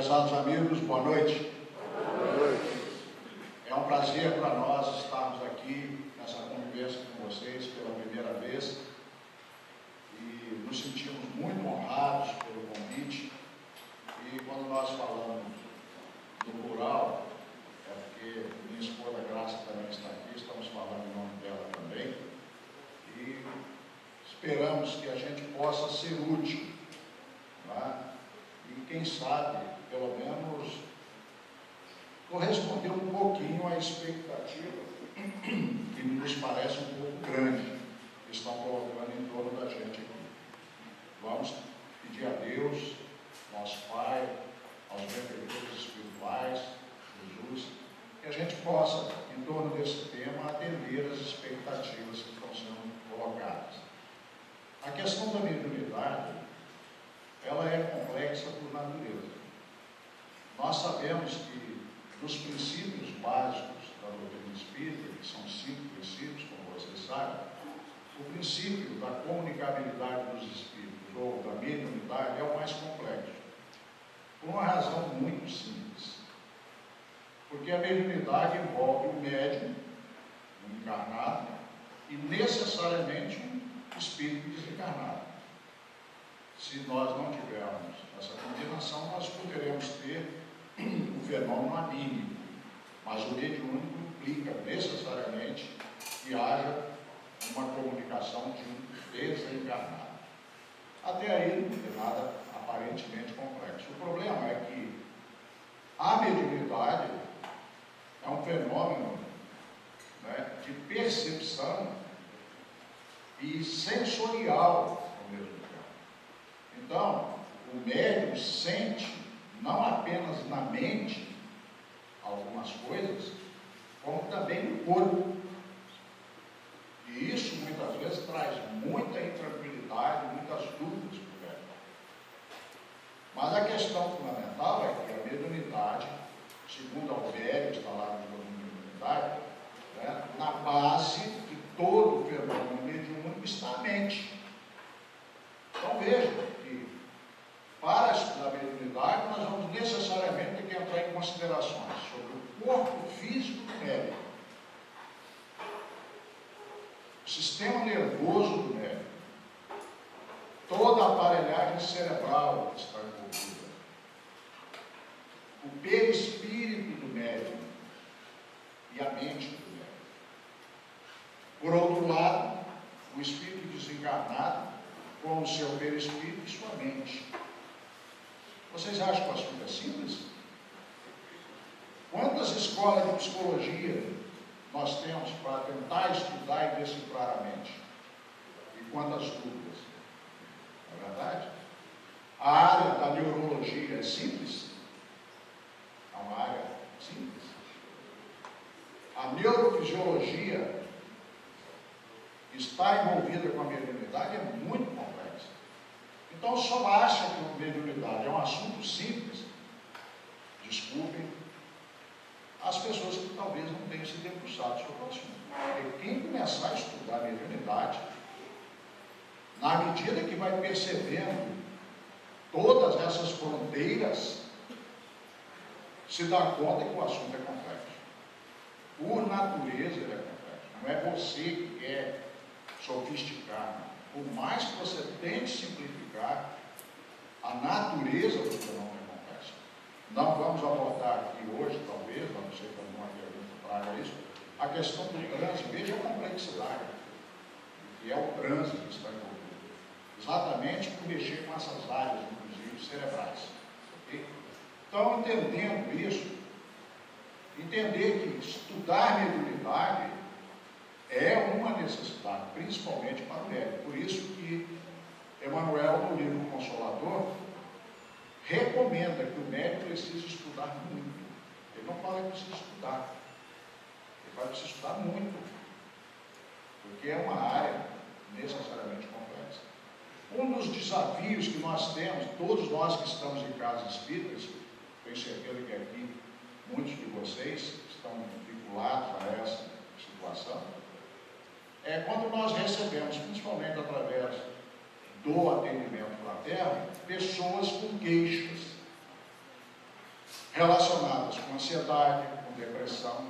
Prezados amigos, boa noite. Boa noite. É um prazer para nós estarmos aqui nessa convivência com vocês pela primeira vez e nos sentimos muito honrados pelo convite. E quando nós falamos no plural, é porque minha esposa Graça também está aqui, estamos falando em nome dela também, e esperamos que a gente possa ser útil, tá? E quem sabe, pelo menos, corresponder um pouquinho à expectativa que nos parece um pouco grande que estão colocando em torno da gente aqui. Vamos pedir a Deus, nosso Pai, aos benfeitores espirituais, Jesus, que a gente possa, em torno desse tema, atender as expectativas que estão sendo colocadas. A questão da mediunidade, ela é complexa por natureza. Nós sabemos que nos princípios básicos da doutrina espírita, que são 5 princípios, como vocês sabem, o princípio da comunicabilidade dos espíritos, ou da mediunidade, é o mais complexo. Por uma razão muito simples. Porque a mediunidade envolve o médium, o encarnado, e necessariamente um espírito desencarnado. Se nós não tivermos essa combinação, nós poderemos ter o fenômeno anímico, mas o mediúnico implica necessariamente que haja uma comunicação de um desencarnado. Até aí não tem nada aparentemente complexo. O problema é que a mediunidade é um fenômeno, né, de percepção e sensorial ao mesmo tempo. Então, o médium sente não apenas na mente algumas coisas, como também no corpo. E isso muitas vezes traz muita intranquilidade, muitas dúvidas para o médium. Mas a questão fundamental é que a mediunidade, segundo Alvério, está lá no livro de mediunidade, né, na base de todo o fenômeno mediúnico está a mente. Então vejam que para estudar a mediunidade nós vamos necessariamente ter que entrar em considerações sobre o corpo físico do médium, o sistema nervoso do médium, toda a aparelhagem cerebral que está envolvida, o perispírito do médium e a mente do médium. Por outro lado, o espírito desencarnado com o seu perispírito e sua mente. Vocês acham que o assunto é simples? Quantas escolas de psicologia nós temos para tentar estudar e decifrar a mente? E quantas dúvidas? Não é verdade? A área da neurologia é simples? É uma área simples. A neurofisiologia que está envolvida com a mediunidade é muito complexa. Então, só acha que a mediunidade é um assunto simples, desculpem as pessoas que talvez não tenham se debruçado sobre o assunto. Porque quem começar a estudar a mediunidade, na medida que vai percebendo todas essas fronteiras, se dá conta que o assunto é complexo. Por natureza ele é complexo. Não é você que quer sofisticar. Por mais que você tente simplificar, a natureza do fenômeno é complexa. Não vamos abordar aqui hoje, talvez, a não ser que alguma pergunta traga isso, a questão do trânsito. Veja a complexidade, que é o trânsito que está envolvido. Exatamente por mexer com essas áreas, inclusive cerebrais. Okay? Então, entendendo isso, entender que estudar mediunidade é uma necessidade, principalmente para o médico. Por isso que Emmanuel, no livro Consolador, recomenda que o médico precisa estudar muito. Ele não fala que precisa estudar, ele fala que precisa estudar muito, porque é uma área necessariamente complexa. Um dos desafios que nós temos, todos nós que estamos em casas espíritas, tenho certeza que aqui muitos de vocês estão vinculados a essa situação, é quando nós recebemos, principalmente através do atendimento fraterno, pessoas com queixas. relacionadas com ansiedade, com depressão,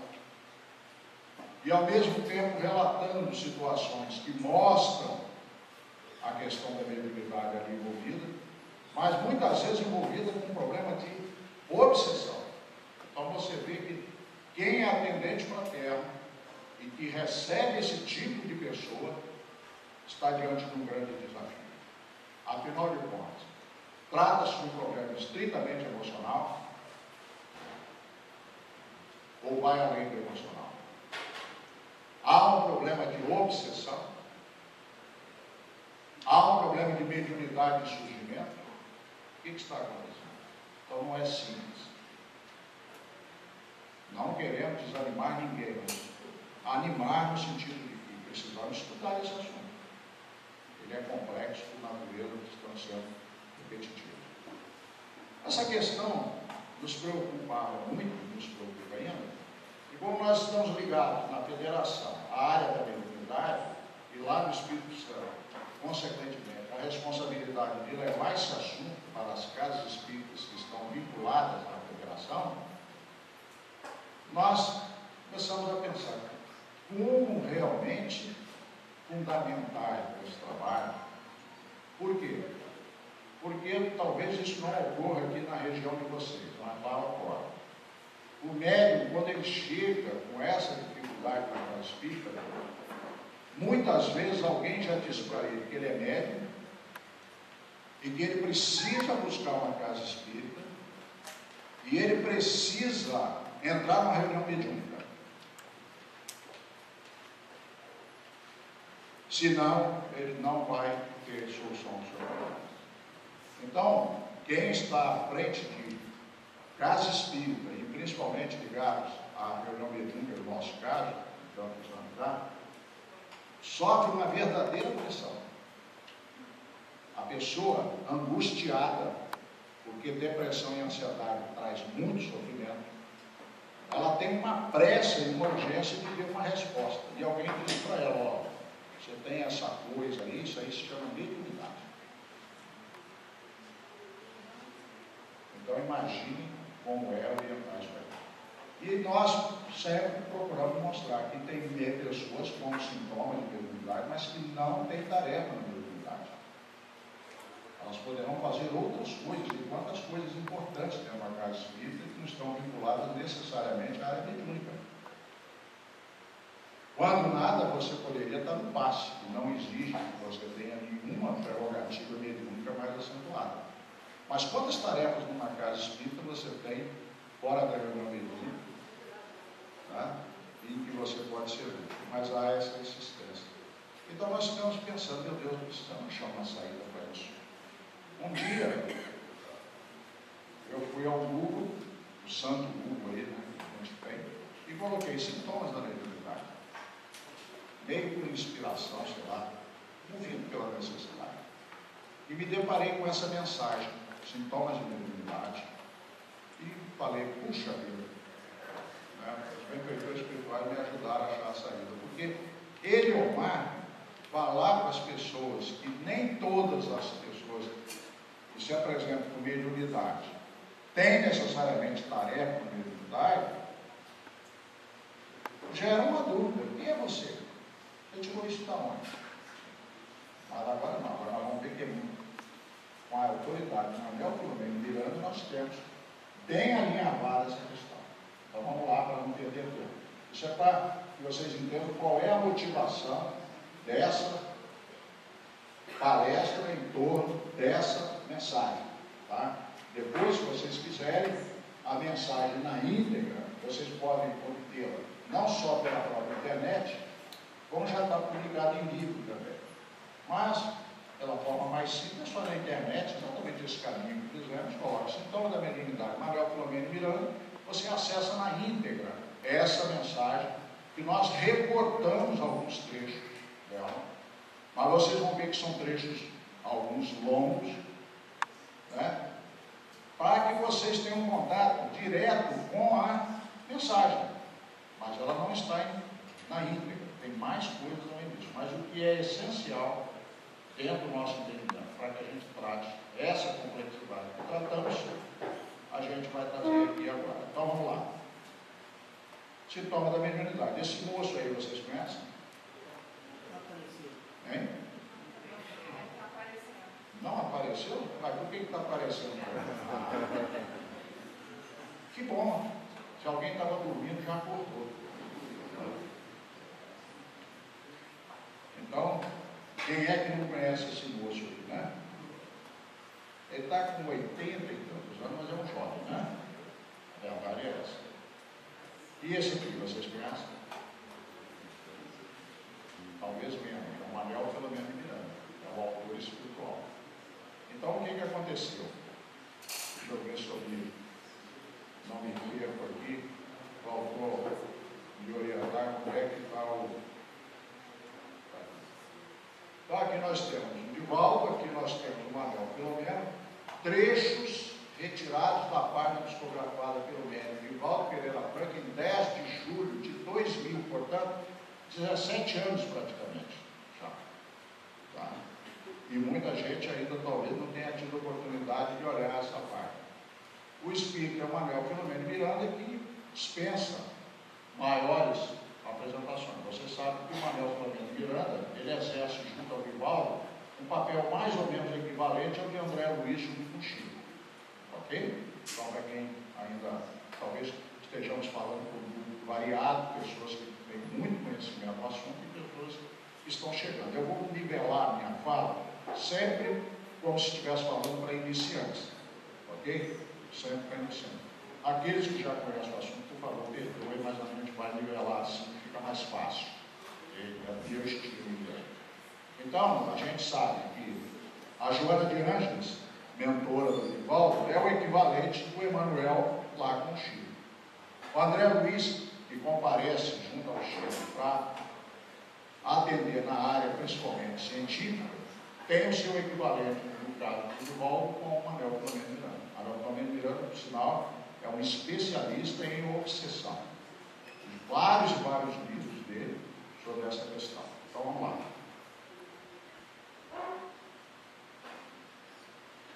e ao mesmo tempo relatando situações que mostram a questão da mediunidade ali envolvida, mas muitas vezes envolvida com um problema de obsessão. Então você vê que quem é atendente fraterno e que recebe esse tipo de pessoa está diante de um grande desafio. Afinal de contas, trata-se de um problema estritamente emocional ou vai além do emocional? Há um problema de obsessão? Há um problema de mediunidade de surgimento? O que está acontecendo? Então não é simples. Não queremos desanimar ninguém, mas animar no sentido de que precisamos estudar esse assunto. Ele é complexo por natureza, estamos sendo repetitivos. Essa questão nos preocupava muito, nos preocupa ainda, e como nós estamos ligados na federação, à área da mediunidade, e lá no Espírito Santo, consequentemente, a responsabilidade de levar esse assunto para as casas espíritas que estão vinculadas à federação, nós começamos a pensar como realmente fundamentar esse trabalho. Por quê? Porque talvez isso não ocorra aqui na região de vocês, mas lá ocorre. O médium, quando ele chega com essa dificuldade na casa espírita, muitas vezes alguém já disse para ele que ele é médium e que ele precisa buscar uma casa espírita e ele precisa entrar numa reunião mediúnica. Senão, ele não vai ter solução do seu problema. Então, quem está à frente de casa espírita, e principalmente ligados à reunião mediúnica, no nosso caso, então, sofre uma verdadeira pressão. A pessoa angustiada, porque depressão e ansiedade traz muito sofrimento, ela tem uma pressa e uma urgência de ter uma resposta. E alguém diz para ela, ó, você tem essa coisa aí, isso aí se chama mediunidade. Então imagine como é orientar isso aí. E nós sempre procuramos mostrar que tem pessoas com sintomas de mediunidade, mas que não têm tarefa na mediunidade. Elas poderão fazer outras coisas, e quantas coisas importantes dentro da casa espírita que não estão vinculadas necessariamente à área mediúnica. Quando nada, você poderia estar no passe, que não exige que você tenha nenhuma prerrogativa mediúnica mais acentuada. Mas quantas tarefas numa casa espírita você tem fora da reunião mediúnica, tá? E que você pode ser útil? Mas há essa insistência. Então nós estamos pensando, meu Deus, precisamos achar uma saída para isso. Um dia, eu fui ao Google, o santo Google aí, né, que a gente tem, e coloquei sintomas da mediunidade. Meio por inspiração, sei lá, movido pela necessidade. E me deparei com essa mensagem, sintomas de mediunidade, e falei, puxa vida, né, os benfeitores espirituais me ajudaram a achar a saída, porque ele, Omar, falar para as pessoas que nem todas as pessoas que se apresentam com mediunidade têm necessariamente tarefa com mediunidade, gera uma dúvida, quem é você? Você tirou isso da onde? Mas agora não, agora nós vamos ver que é com a autoridade, na Manuel Filomeno Miranda, nós temos bem alinhavada essa questão. Então vamos lá para não perder tempo. Isso é para que vocês entendam qual é a motivação dessa palestra em torno dessa mensagem. Tá? Depois, se vocês quiserem, a mensagem na íntegra, vocês podem obtê-la não só pela própria internet, como já está publicado em livro também. Mas, pela forma mais simples, só na internet, exatamente esse caminho que fizemos, coloca sintoma da mediunidade, Manuel Filomeno Miranda, você acessa na íntegra essa mensagem, que nós recortamos alguns trechos dela. Mas vocês vão ver que são trechos, alguns longos, né? Para que vocês tenham um contato direto com a mensagem. Mas ela não está na íntegra. Tem mais coisas além disso, mas o que é essencial dentro do nosso entendimento, para que a gente trate essa complexidade que tratamos, a gente vai trazer aqui agora. Então vamos lá. Sintoma da mediunidade. Esse moço aí, vocês conhecem? Hein? Não apareceu? Mas por que está aparecendo? Que bom. Se alguém estava dormindo, já acordou. Então, quem é que não conhece esse moço aí, né? Ele está com 80 e tantos anos, mas é um jovem, né? A verdade é essa. E esse aqui, vocês conhecem? Talvez mesmo, é o Manuel Filomeno Miranda, é o autor espiritual. Então, o que aconteceu? Deixa eu ver se eu li. Não me perco aqui, o autor me orientar como é que está o... Então, aqui nós temos o Divaldo, aqui nós temos o Manuel Filomeno, trechos retirados da página psicografada pelo médium Divaldo Pereira Franco em 10 de julho de 2000, portanto, 17 anos praticamente. Já. Tá? E muita gente ainda talvez não tenha tido oportunidade de olhar essa página. O espírito é o Manuel Filomeno Miranda, que dispensa maiores apresentações. Você sabe que o Manuel Filomeno Miranda, ele exerce junto ao Divaldo um papel mais ou menos equivalente ao de André Luiz junto com o Chico. Ok? Então, para quem ainda, talvez estejamos falando com um grupo variado, pessoas que têm muito conhecimento do assunto e pessoas que estão chegando. Eu vou nivelar a minha fala sempre como se estivesse falando para iniciantes. Ok? Sempre para iniciantes. Aqueles que já conhecem o assunto, por favor, perdoem, mas a gente vai nivelar assim, fica mais fácil. É meu estilo. Então, a gente sabe que a Joana de Ângeles, mentora do Divaldo, é o equivalente do Emanuel lá com o Chico. O André Luiz, que comparece junto ao Chico para atender na área principalmente científica, tem o seu equivalente no caso do Divaldo com o Manuel Filomeno Miranda. Manuel Filomeno Miranda, por sinal, é um especialista em obsessão. Vários livros dele sobre essa questão. Então vamos lá.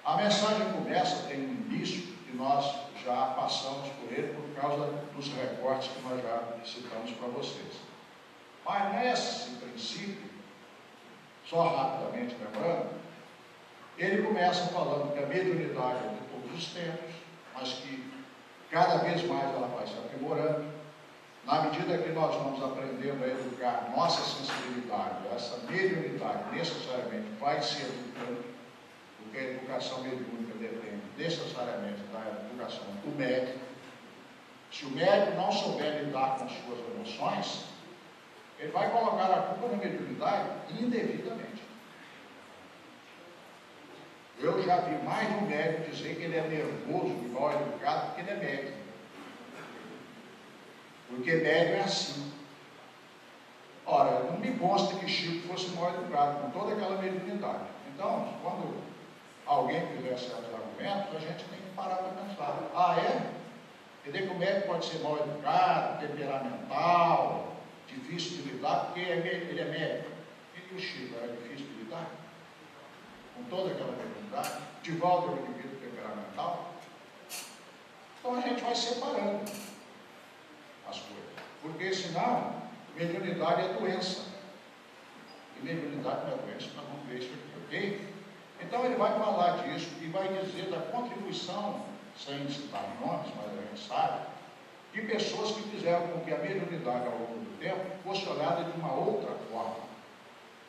A mensagem começa, tem um início que nós já passamos por ele por causa dos recortes que nós já citamos para vocês. Mas nesse princípio, só rapidamente lembrando, ele começa falando que a mediunidade é de todos os tempos, mas que cada vez mais ela vai se aprimorando. Na medida que nós vamos aprendendo a educar nossa sensibilidade, essa mediunidade necessariamente vai se educando, porque a educação mediúnica depende necessariamente da educação do médico. Se o médico não souber lidar com suas emoções, ele vai colocar a culpa na mediunidade indevidamente. Eu já vi mais de um médico dizer que ele é nervoso, igual é educado, porque ele é médico. Porque médico é assim. Ora, não me consta que Chico fosse mal educado, com toda aquela mediunidade. Então, quando alguém fizer certos argumentos, a gente tem que parar para pensar. Ah, é? Quer dizer que o médico pode ser mal educado, temperamental, difícil de lidar, porque ele é médico. E o Chico era difícil de lidar? Com toda aquela mediunidade? Divaldo é um indivíduo temperamental? Então a gente vai separando as coisas. Porque senão, mediunidade é doença. E mediunidade não é doença, nós vamos ver isso aqui, ok? Então ele vai falar disso e vai dizer da contribuição, sem citar nomes, mas a gente sabe, de pessoas que fizeram com que a mediunidade ao longo do tempo fosse olhada de uma outra forma,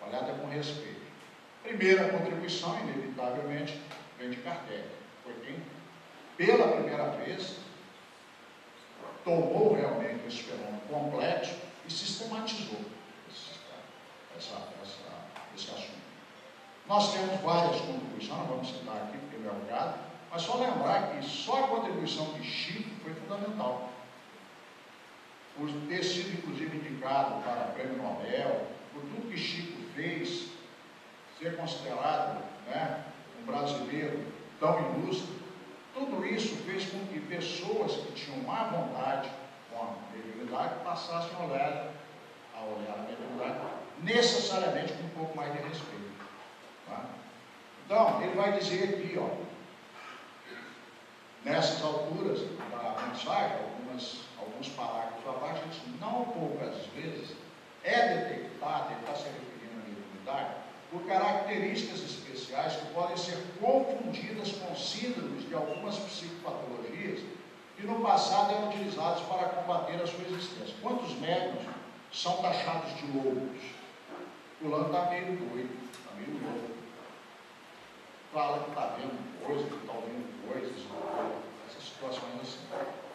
olhada com respeito. Primeira contribuição, inevitavelmente, vem de Kardec. Foi quem, pela primeira vez, tomou realmente esse fenômeno complexo e sistematizou esse assunto. Nós temos várias contribuições, não vamos citar aqui porque não é o caso, mas só lembrar que só a contribuição de Chico foi fundamental. Por ter sido, inclusive, indicado para o Prêmio Nobel, por tudo que Chico fez, ser considerado, né, um brasileiro tão ilustre, tudo isso fez com que pessoas que tinham má vontade com a mediunidade passassem a olhar a mediunidade necessariamente com um pouco mais de respeito. Tá? Então, ele vai dizer aqui, ó, Nessas alturas da mensagem, alguns parágrafos abaixo, diz: não poucas vezes é detectada, ele está se referindo à mediunidade, por características especiais que podem ser confundidas com síndromes de algumas psicopatologias que no passado eram utilizados para combater a sua existência. Quantos médiuns são taxados de loucos? Fulano está meio doido, está meio louco. Fala que está vendo coisas, que está ouvindo coisas, essas situações assim.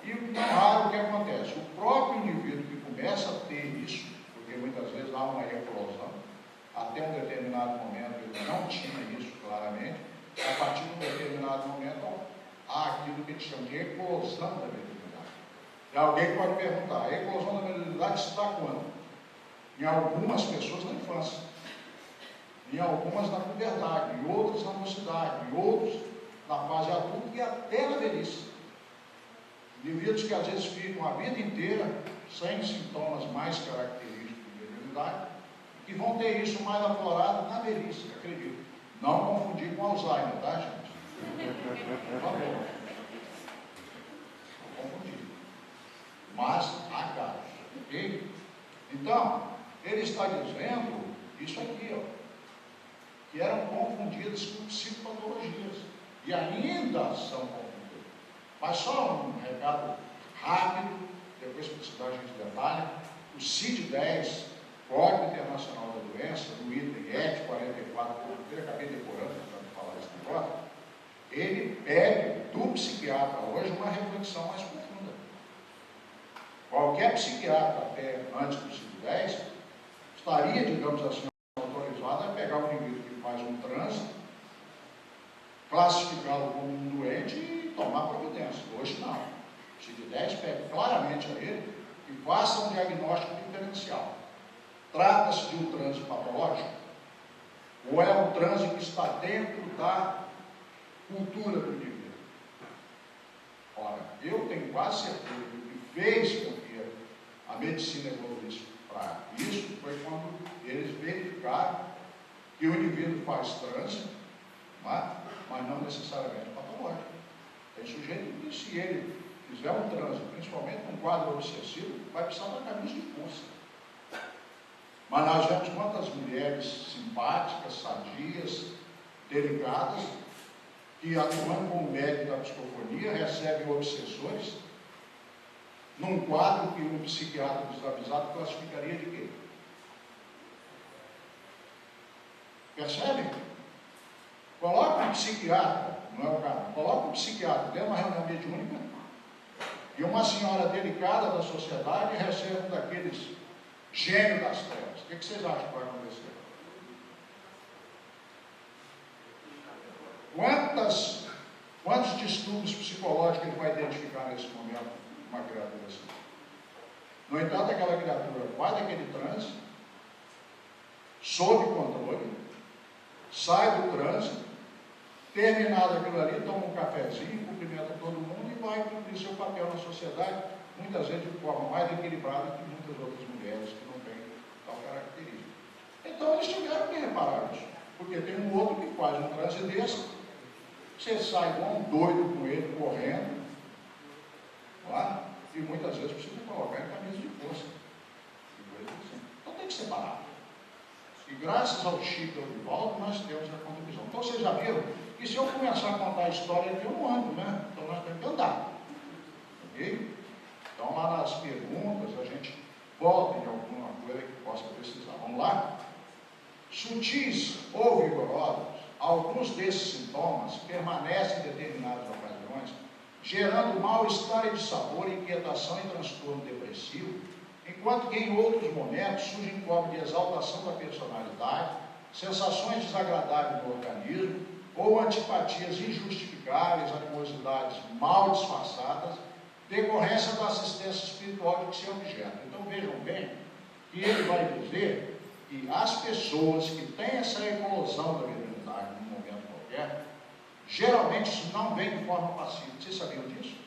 E não raro o que acontece? O próprio indivíduo que começa a ter isso, porque muitas vezes há uma eclosão, até um determinado momento ele não tinha isso claramente, a partir de um determinado momento há aquilo que a gente chama de eclosão da mediunidade. E alguém pode perguntar: a eclosão da mediunidade se dá quando? Em algumas pessoas na infância, em algumas na puberdade, em outras na mocidade, em outros na fase adulta e até na velhice. Indivíduos que às vezes ficam a vida inteira sem sintomas mais característicos de mediunidade, que vão ter isso mais aflorado na velhice, acredito. Não confundir com Alzheimer, tá, gente? Por favor. Não confundir. Mas há casos, ok? Então, ele está dizendo isso aqui, ó, que eram confundidas com psicopatologias, e ainda são confundidas. Mas só um recado rápido, depois que precisar a gente detalha: o CID-10, Código Internacional da Doença, do item ET 44, eu acabei decorando para falar esse negócio, ele pede do psiquiatra hoje uma reflexão mais profunda. Qualquer psiquiatra, até antes do CID-10, estaria, digamos assim, autorizado a pegar um indivíduo que faz um trânsito, classificá-lo como um doente e tomar providência. Hoje não. O CID-10 pede claramente a ele que faça um diagnóstico diferencial. Trata-se de um trânsito patológico? Ou é um trânsito que está dentro da cultura do indivíduo? Ora, eu tenho quase certeza que o que fez com que a medicina evoluísse para isso foi quando eles verificaram que o indivíduo faz trânsito, mas não necessariamente patológico. Tem sujeito que, se ele fizer um trânsito, principalmente com um quadro obsessivo, vai precisar da camisa de força. Mas nós vemos quantas mulheres simpáticas, sadias, delicadas, que atuando como médico da psicofonia, recebem obsessores num quadro que um psiquiatra desavisado classificaria de quê? Percebem? Coloca um psiquiatra, não é o caso, coloca um psiquiatra dentro de uma reunião mediúnica e uma senhora delicada da sociedade recebe um daqueles gênios das trevas. O que vocês acham que vai acontecer? Quantos distúrbios psicológicos ele vai identificar nesse momento uma criatura assim? No entanto, aquela criatura vai daquele trânsito, sob controle, sai do trânsito, terminado aquilo ali, toma um cafezinho, cumprimenta todo mundo e vai cumprir seu papel na sociedade, muitas vezes de forma mais equilibrada que muitas outras mulheres que não têm tal característica. Então eles tiveram que reparar isso, porque tem um outro que faz um trânsito desse, você sai igual um doido com ele, correndo, lá, e muitas vezes precisa colocar em camisa de força. Assim. Então tem que separar. E graças ao Chico e ao Divaldo, nós temos a contribuição. Então vocês já viram que se eu começar a contar a história aqui, eu não ando, né? Então nós temos que andar. Ok? Então lá nas perguntas a gente volta em alguma coisa que possa precisar. Vamos lá? Sutis ou vigorosos, alguns desses sintomas permanecem em determinadas ocasiões, gerando mal-estar e dissabor, inquietação e transtorno depressivo, enquanto que em outros momentos surgem formas de exaltação da personalidade, sensações desagradáveis no organismo, ou antipatias injustificáveis, animosidades mal disfarçadas, decorrência da assistência espiritual de que se é objeto. Então vejam bem que ele vai dizer que as pessoas que têm essa eclosão da mediunidade num momento qualquer, geralmente isso não vem de forma passiva. Vocês sabiam disso?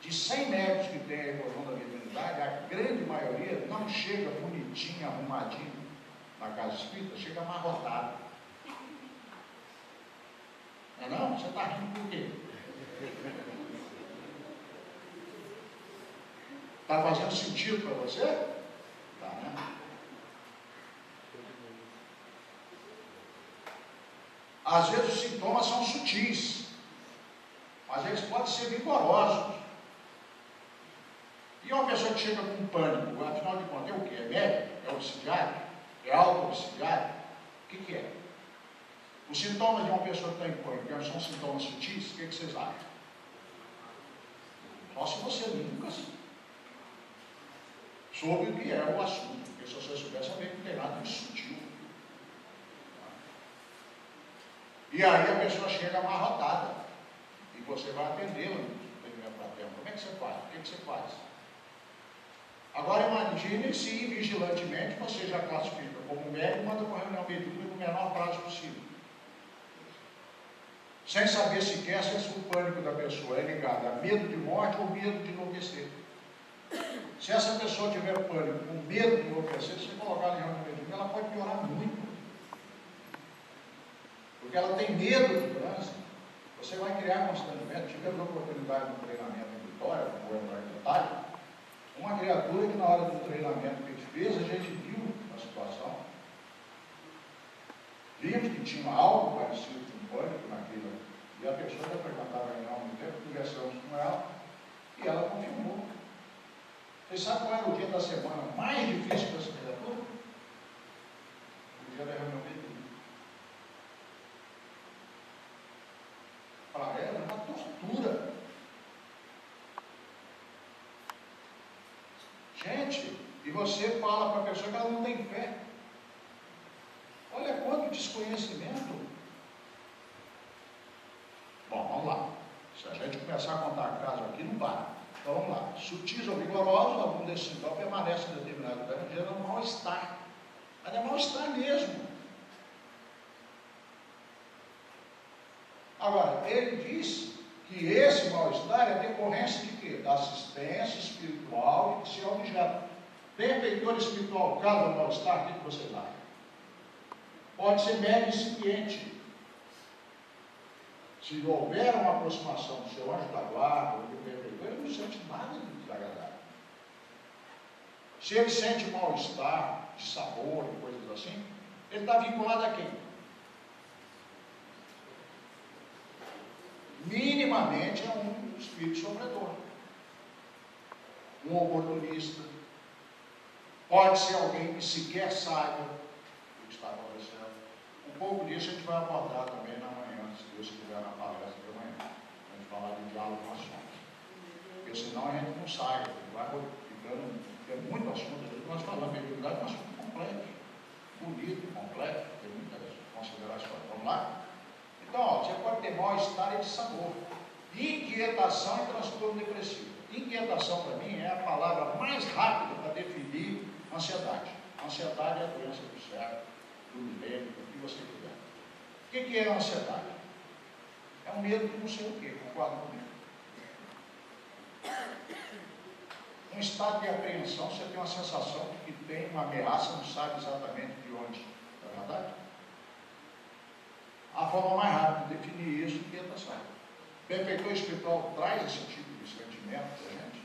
De 100 médicos que têm a eclosão da mediunidade, a grande maioria não chega bonitinho, arrumadinho na casa espírita, chega amarrotado. Não é não? Você está rindo por quê? Está fazendo sentido para você? Tá, né? Às vezes os sintomas são sutis, mas eles podem ser vigorosos. E uma pessoa que chega com pânico, afinal de contas, é o quê? É médico? É obsidiário? É auto-obsidiário? O que é? Os sintomas de uma pessoa que está em pânico são sintomas sutis? O que vocês acham? Só se você nunca soube o que é o assunto, porque se você souber, saber que não tem nada de sutil. E aí a pessoa chega amarrotada, e você vai atendê-la no atendimento fraterno. Como é que você faz? O que você faz? Agora imagine se vigilantemente você já classifica como médico e manda para uma reunião mediúnica no menor prazo possível. Sem saber sequer se o pânico da pessoa é ligado a medo de morte ou medo de enlouquecer. Se essa pessoa tiver pânico com medo de enlouquecer, se você colocar em reunião mediúnica, ela pode piorar muito. Porque ela tem medo do trânsito. Você vai criar constantemente. Tivemos a oportunidade de treinamento em Vitória, não vou entrar em detalhe, uma criatura que na hora do treinamento que a gente fez, a gente viu a situação. Vimos que tinha algo parecido com pânico naquilo. E a pessoa já frequentava a reunião há muito tempo, conversamos com ela, e ela confirmou. Vocês sabem qual era o dia da semana mais difícil para essa criatura? O dia da reunião mediúnica. Para ela é uma tortura. Gente, e você fala para a pessoa que ela não tem fé. Olha quanto desconhecimento. Bom, vamos lá. Se a gente começar a contar casos aqui, não para. Então vamos lá. Sutis ou vigorosos, algum desses sintomas permanece em determinado tempo, gerando mal-estar. Mas é mal-estar mesmo. Agora, ele diz que esse mal-estar é decorrência de quê? Da assistência espiritual e de seu objeto. Benfeitor espiritual causa mal-estar, o que você dá? Pode ser médio incipiente. Se houver uma aproximação do seu anjo da guarda ou do benfeitor, ele não sente nada de desagradável. Se ele sente mal-estar, de sabor e coisas assim, ele está vinculado a quem? Minimamente é um espírito sofredor, um oportunista, pode ser alguém que sequer saiba o que está acontecendo. Um pouco disso a gente vai abordar também na manhã, se Deus quiser, na palestra de amanhã, a gente falar de diálogo com assuntos, porque senão a gente não sai, vai ficando, tem muito assunto, nós falamos de mediunidade, é um assunto complexo, bonito, complexo, tem muitas considerações. Vamos lá? Então, ó, você pode ter mal-estar e de sabor. Inquietação e transtorno depressivo. Inquietação, para mim, é a palavra mais rápida para definir ansiedade. Ansiedade é a doença do cérebro, do milênio, do que você quiser. O que é a ansiedade? É um medo de não sei o quê, concorda comigo? Um estado de apreensão, você tem uma sensação de que tem uma ameaça, não sabe exatamente de onde. Não é verdade? A forma mais rápida de definir isso é inquietação. O benfeitor espiritual traz esse tipo de sentimento para a gente,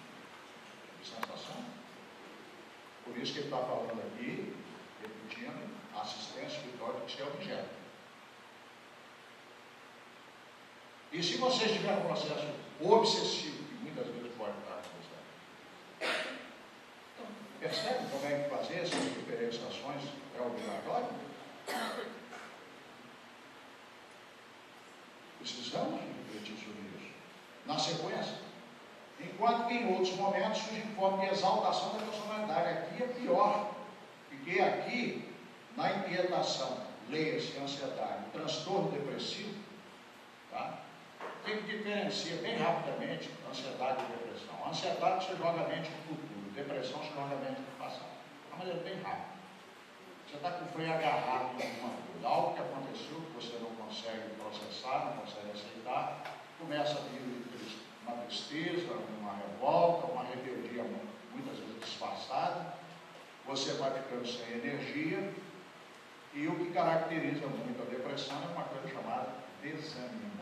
de sensação. Por isso que ele está falando aqui, repetindo, a assistência espiritual tem que ser objeto. E se você estiver um processo obsessivo, que muitas vezes pode estar acontecendo, então, percebe como é que fazer essas diferenciações é obrigatório? Precisamos refletir sobre isso. Na sequência, enquanto que em outros momentos surge em forma de exaltação da personalidade. Aqui é pior, porque aqui, na inquietação, leia-se ansiedade, transtorno depressivo, tá? Tem que diferenciar bem rapidamente ansiedade e depressão. A ansiedade você joga a mente no futuro, depressão você joga a mente no passado. De uma maneira bem rápida. Você está com o freio agarrado em alguma coisa, algo que aconteceu que você não consegue processar, não consegue aceitar, começa a vir uma tristeza, uma revolta, uma rebeldia muitas vezes disfarçada, você vai ficando sem energia, e o que caracteriza muito a depressão é uma coisa chamada desânimo.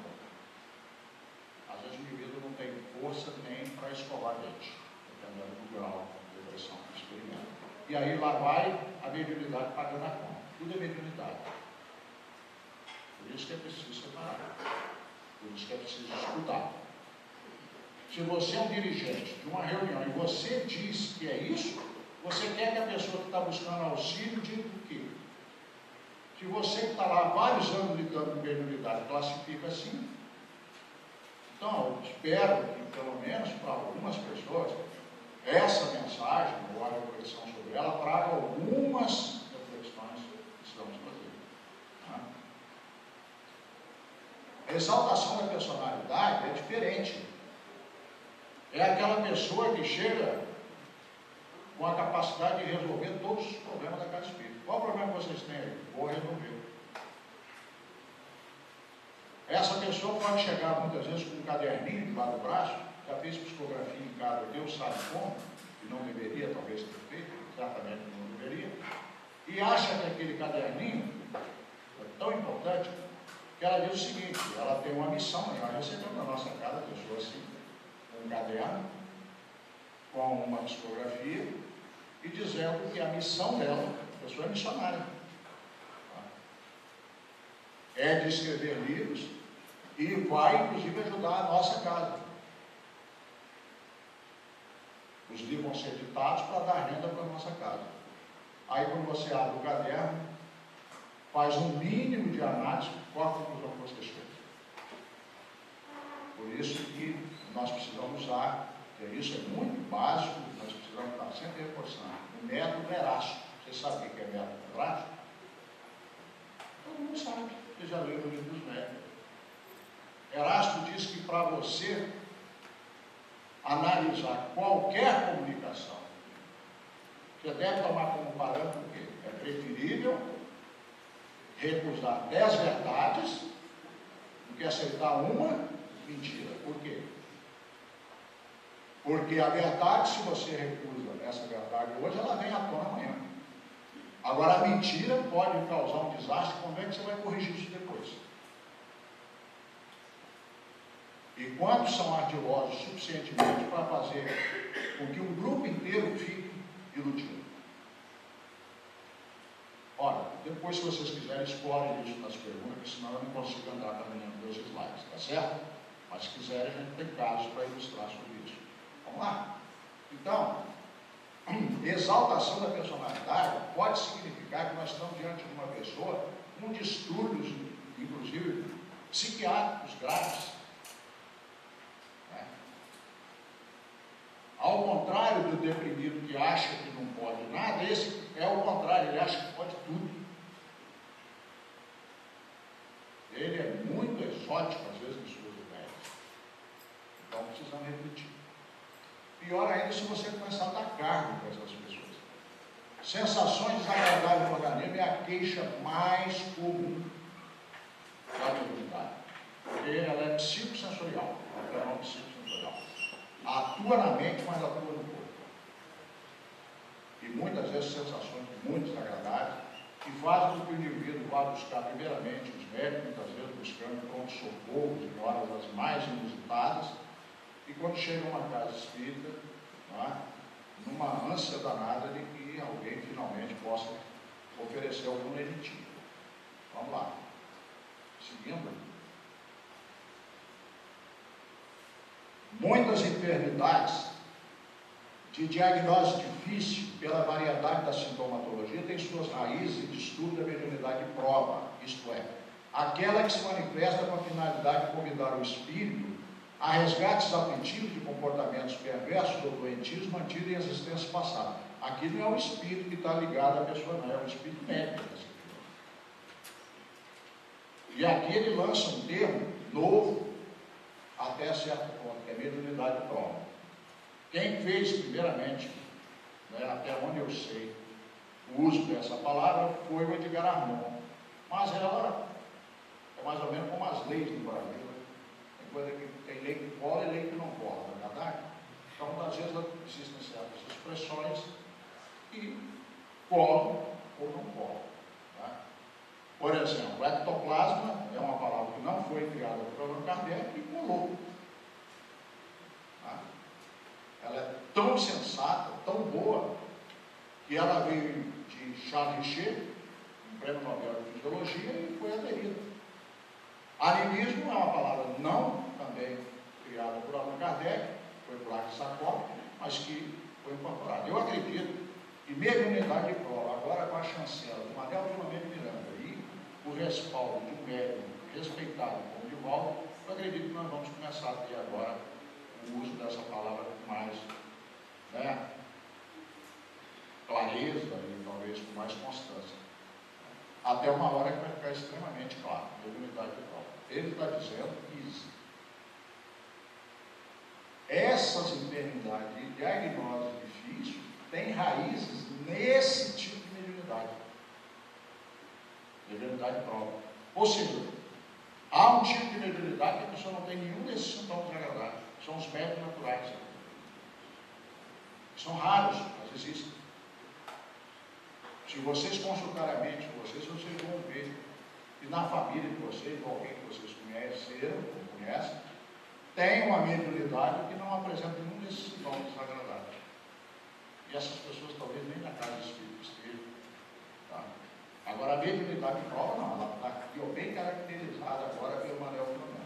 Às vezes o indivíduo não tem força nem para escovar dente, dependendo do grau de depressão que experimenta. E aí lá vai a mediunidade pagando a conta. Tudo é mediunidade. Por isso que é preciso separar. Por isso que é preciso estudar. Se você é um dirigente de uma reunião e você diz que é isso, você quer que a pessoa que está buscando auxílio diga o quê? Se você que está lá há vários anos lidando com mediunidade classifica assim, então eu espero que pelo menos para algumas pessoas essa mensagem ou a reflexão sobre ela traga algumas reflexões que estamos fazendo. Tá? A exaltação da personalidade é diferente. É aquela pessoa que chega com a capacidade de resolver todos os problemas da casa espírita. Qual o problema que vocês têm aí? Vou resolver. Essa pessoa pode chegar muitas vezes com um caderninho debaixo do braço, já fez psicografia em casa, Deus sabe como, e não deveria talvez ter feito, certamente não deveria, e acha que aquele caderninho é tão importante que ela diz o seguinte: ela tem uma missão, nós recebemos na nossa casa pessoas assim, um caderno com uma psicografia e dizendo que a missão dela, a pessoa é missionária, é de escrever livros e vai inclusive ajudar a nossa casa. Os livros vão ser editados para dar renda para a nossa casa. Aí quando você abre o caderno, faz um mínimo de análise, qual a conclusão que você chega. Por isso que nós precisamos usar, porque isso é muito básico, nós precisamos estar sempre reforçando, o método Erasto. Você sabe o que é método Erasto? Todo mundo sabe, você já leu no livro dos métodos. Erasto diz que para você analisar qualquer comunicação, você deve tomar como parâmetro o quê? É preferível recusar 10 verdades do que aceitar uma mentira. Por quê? Porque a verdade, se você recusa essa verdade hoje, ela vem à tona amanhã. Agora, a mentira pode causar um desastre. Como é que você vai corrigir isso depois? E quantos são ardilosos suficientemente para fazer com que um grupo inteiro fique iludido? Ora, depois, se vocês quiserem, explorem isso nas perguntas, porque senão eu não consigo andar caminhando 2 slides, tá certo? Mas se quiserem, a gente tem casos para ilustrar sobre isso. Vamos lá? Então, exaltação da personalidade pode significar que nós estamos diante de uma pessoa com distúrbios, inclusive psiquiátricos graves. Ao contrário do deprimido que acha que não pode nada, esse é o contrário, ele acha que pode tudo. Ele é muito exótico, às vezes, em suas ideias. Então, precisamos refletir. Pior ainda se você começar a dar cargo para essas pessoas. Sensações desagradáveis no organismo é a queixa mais comum da mediunidade. Porque ela é psicossensorial, é um fenômeno psicossensorial. Atua na mente, mas atua no corpo. E muitas vezes sensações muito desagradáveis que fazem com que o indivíduo vá buscar primeiramente os médicos, muitas vezes buscando pronto-socorro em horas as mais inusitadas, e quando chega a uma casa espírita, numa ânsia danada de que alguém finalmente possa oferecer algum lenitivo. Vamos lá. Seguindo. Muitas enfermidades de diagnóstico difícil pela variedade da sintomatologia têm suas raízes em distúrbio da mediunidade de prova, isto é, aquela que se manifesta com a finalidade de convidar o espírito a resgates afetivos de comportamentos perversos ou doentios mantidos em existência passada. Aqui não é o espírito que está ligado à pessoa, não, é o espírito médico. E aqui ele lança um termo novo, até certo ponto, que é mediunidade de prova. Quem fez, primeiramente, até onde eu sei, o uso dessa palavra foi o Edgar Armand. Mas ela é mais ou menos como as leis do Brasil. Tem coisa que tem lei que cola e lei que não cola, não é verdade? Então, às vezes, existem certas expressões que colam ou não colam. Tá? Por exemplo, ectoplasma é uma palavra que não foi criada por Allan Kardec e colou. Ela é tão sensata, tão boa, que ela veio de Charles Richer, um prêmio Nobel de Fisiologia, e foi aderida. Animismo é uma palavra não também criada por Allan Kardec, foi por Aristóteles, mas que foi incorporada. Eu acredito que mediunidade de prova, agora com a chancela do Manuel Filomeno Miranda e o respaldo de um médium respeitado como o Divaldo, eu acredito que nós vamos começar a ter agora o uso dessa palavra com mais clareza e talvez com mais constância. Até uma hora que vai ficar extremamente claro, mediunidade de prova. Ele está dizendo que essas enfermidades de diagnose difícil têm raízes nesse tipo de mediunidade. Mediunidade de prova. Ou seja, há um tipo de mediunidade que a pessoa não tem nenhum desses sintomas desagradáveis. São os métodos naturais. São raros, mas existem. Se vocês consultarem a mente de vocês vão ver que na família de vocês, ou alguém que vocês conheceram, ou conhecem, tem uma mediunidade que não apresenta nenhum desses sintomas desagradáveis. E essas pessoas talvez nem na casa espírita estejam. Tá? Agora, a mediunidade de prova não, ela está bem caracterizada agora pelo Manuel Filomeno.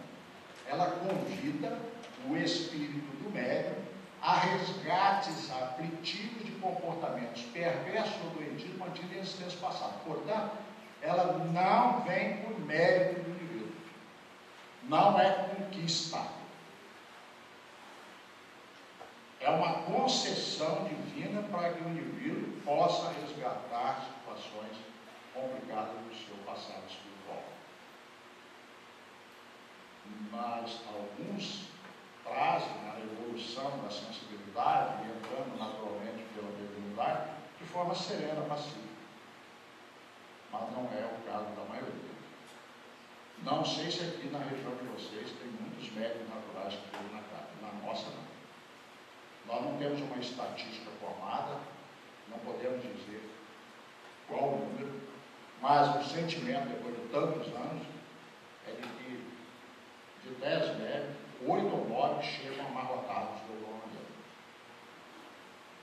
Ela convida o espírito do médium a resgates aflitivos de comportamentos perversos ou doentios mantidos em existência passada. Portanto, ela não vem por mérito do indivíduo. Não é conquista. É uma concessão divina para que o indivíduo possa resgatar situações complicadas do seu passado espiritual. Mas alguns trazem a evolução da sensibilidade, entrando naturalmente pela mediunidade, de forma serena, pacífica. Mas não é o caso da maioria. Não sei se aqui na região de vocês tem muitos médiuns naturais que estão na casa. Na nossa, não. Nós não temos uma estatística formada, não podemos dizer qual o número, mas o sentimento, depois de tantos anos, é de que de 10 médiuns, 8 ou 9 chegam amarrotados de alguma maneira.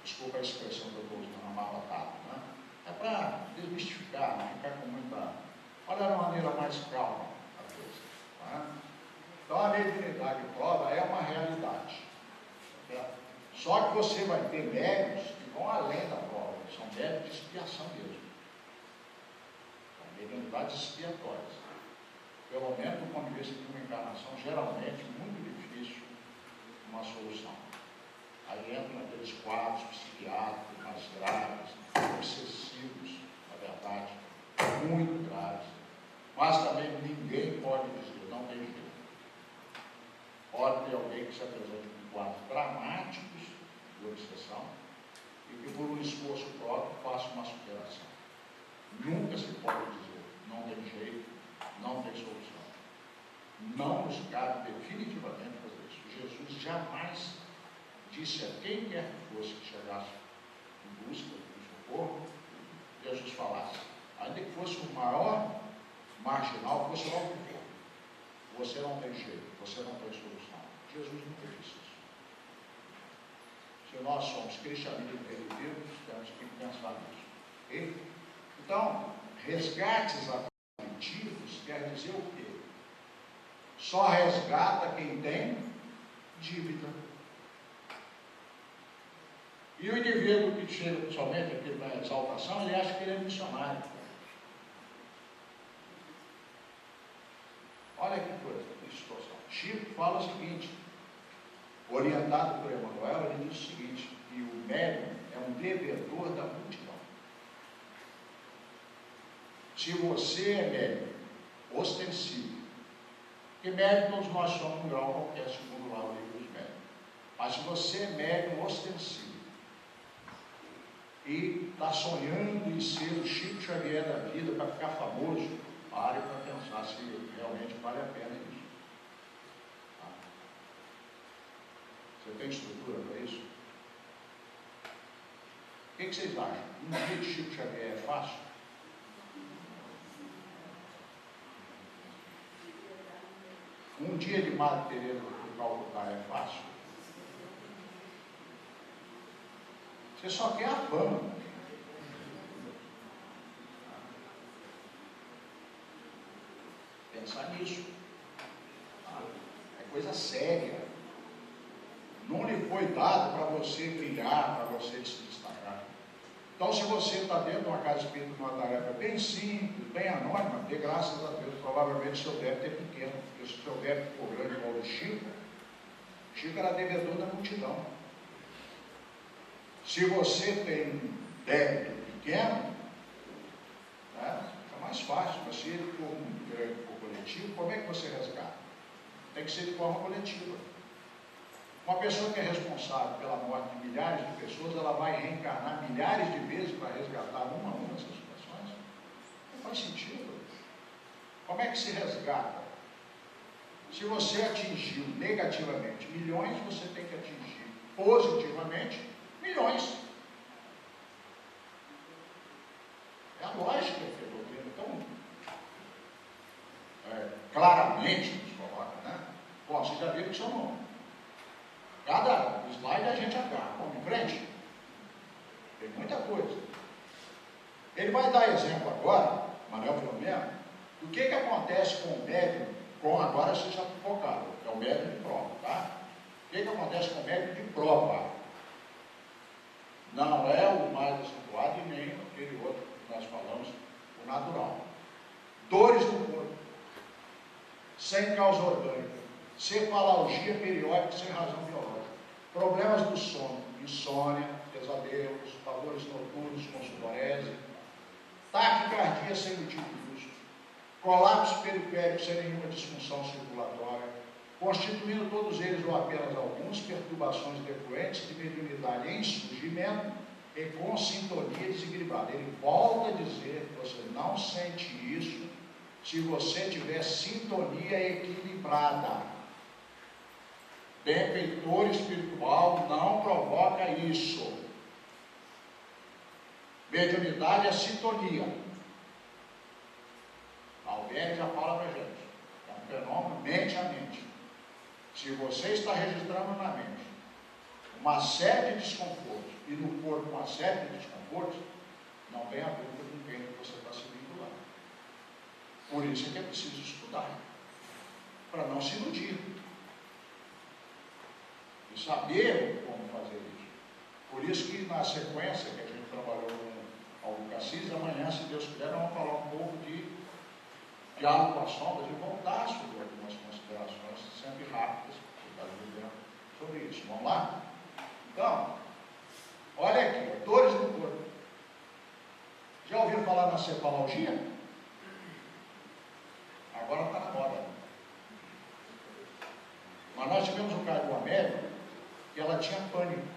Desculpa a expressão que eu estou usando, amarrotado, né? É para desmistificar, não ficar com muita... Olha de uma maneira mais calma a coisa. Tá? Então a mediunidade de prova é uma realidade. Certo? Só que você vai ter médiuns que vão além da prova, são médiuns de expiação mesmo. São mediunidades expiatórias. Pelo menos do ponto de vista de uma encarnação, geralmente muito difícil uma solução. Aí entra naqueles quadros psiquiátricos mais graves, obsessivos, na verdade, muito graves. Mas também ninguém pode dizer, não tem jeito. Pode ter alguém que se apresente com quadros dramáticos de obsessão e que por um esforço próprio faça uma superação. Nunca se pode dizer, não tem jeito, não tem solução. Não nos cabe definitivamente fazer isso. Jesus jamais disse a quem quer que fosse que chegasse em busca do socorro, Jesus falasse, ainda que fosse o maior marginal, fosse lá o que for. Você não tem jeito, você não tem solução. Jesus nunca disse isso. Se nós somos cristianistas religiosos, temos que pensar nisso. Okay? Então, resgates aflitivos quer dizer o quê? Só resgata quem tem dívida. E o indivíduo que chega somente aqui na exaltação, ele acha que ele é missionário. Olha que coisa, que situação. Chico fala o seguinte, orientado por Emmanuel, ele diz o seguinte, que o médium é um devedor da multidão. Se você é médium, ostensivo, porque médium todos nós somos um grau qualquer, segundo lá o livro dos médiuns. Mas se você é médium ostensivo, e está sonhando em ser o Chico Xavier da vida para ficar famoso, pare para pensar se realmente vale a pena isso. Tá? Você tem estrutura para isso? O que vocês acham? Um dia de Chico Xavier é fácil? Um dia de Madre Teresa de Calcutá é fácil? Você só quer a fama. Pensar nisso. É coisa séria. Não lhe foi dado para você brilhar, para você se destacar. Então, se você está dentro de uma casa espírita com uma tarefa bem simples, bem anônima, dê graças a Deus, provavelmente o seu débito é pequeno, porque se o seu débito for grande igual o Chico era devedor da multidão. Se você tem um débito pequeno, né, é mais fácil, mas se ele for muito grande, for coletivo, como é que você resgata? Tem que ser de forma coletiva. Uma pessoa que é responsável pela morte de milhares de pessoas, ela vai reencarnar milhares de vezes para resgatar uma a uma essas situações? Não faz sentido. Como é que se resgata? Se você atingiu negativamente milhões, você tem que atingir positivamente milhões. É a lógica que a doutrina então claramente nos coloca, né? Bom, vocês já viram que são cada slide a gente agarra. Vamos em frente? Tem muita coisa. Ele vai dar exemplo agora, Manuel Filomeno, do que acontece com o médium, agora vocês já focaram, é o médium de prova, tá? O que acontece com o médium de prova? Não é o mais acentuado e nem aquele outro que nós falamos, o natural. Dores do corpo, sem causa orgânica, cefalgia periódica sem razão biológica, problemas do sono, insônia, pesadelos, pavores noturnos com sudorese, taquicardia sem motivo justo, colapso periférico sem nenhuma disfunção circulatória, constituindo todos eles ou apenas alguns perturbações decorrentes de mediunidade em surgimento e com sintonia desequilibrada. Ele volta a dizer que você não sente isso se você tiver sintonia equilibrada. Benfeitor espiritual não provoca isso. Mediunidade é sintonia. Alberto já fala para a gente. É um fenômeno mente a mente. Se você está registrando na mente uma série de desconfortos e no corpo uma série de desconfortos, não tenha dúvida com quem você está se vinculando. Por isso é que é preciso estudar, para não se iludir. E saber como fazer isso. Por isso que na sequência que a gente trabalhou com Aldo Cassis, amanhã, se Deus quiser, nós vamos falar um pouco de diálogo com as sombras e voltar sobre algumas considerações sempre rápidas, que está vivendo sobre isso. Vamos lá? Então, olha aqui, dores do corpo. Já ouviram falar na cefalgia? Agora está na moda. Mas nós tivemos um caso de uma médica que ela tinha pânico.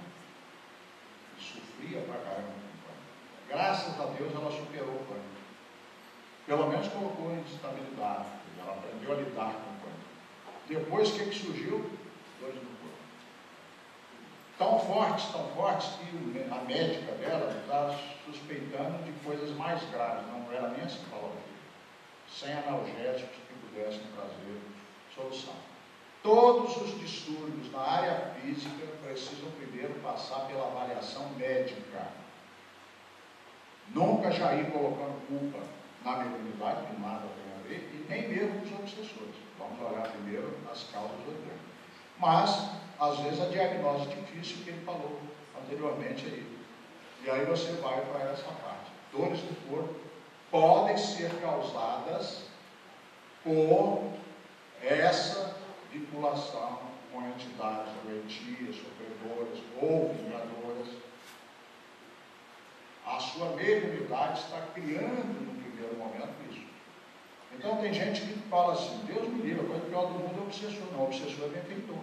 E sofria pra caramba com pânico. Graças a Deus ela superou o pânico. Pelo menos colocou em estabilidade. Ela aprendeu a lidar com o pânico. Depois, o que surgiu? Dores no corpo. Tão fortes que a médica dela estava suspeitando de coisas mais graves. Não era nem assim falou. Sem analgésicos que pudessem trazer solução. Todos os distúrbios na área física precisam primeiro passar pela avaliação médica. Nunca já ir colocando culpa na mediunidade, que nada tem a ver, e nem mesmo nos obsessores. Vamos olhar primeiro as causas orgânicas. Mas, às vezes, a diagnose difícil que ele falou anteriormente aí. E aí você vai para essa parte. Dores do corpo podem ser causadas por essa vinculação com entidades doentias, sofredoras ou vingadoras. A sua mediunidade está criando no primeiro momento isso. Então tem gente que fala assim, Deus me livre, a coisa pior do mundo é o obsessor. Não, o obsessor é benfeitor.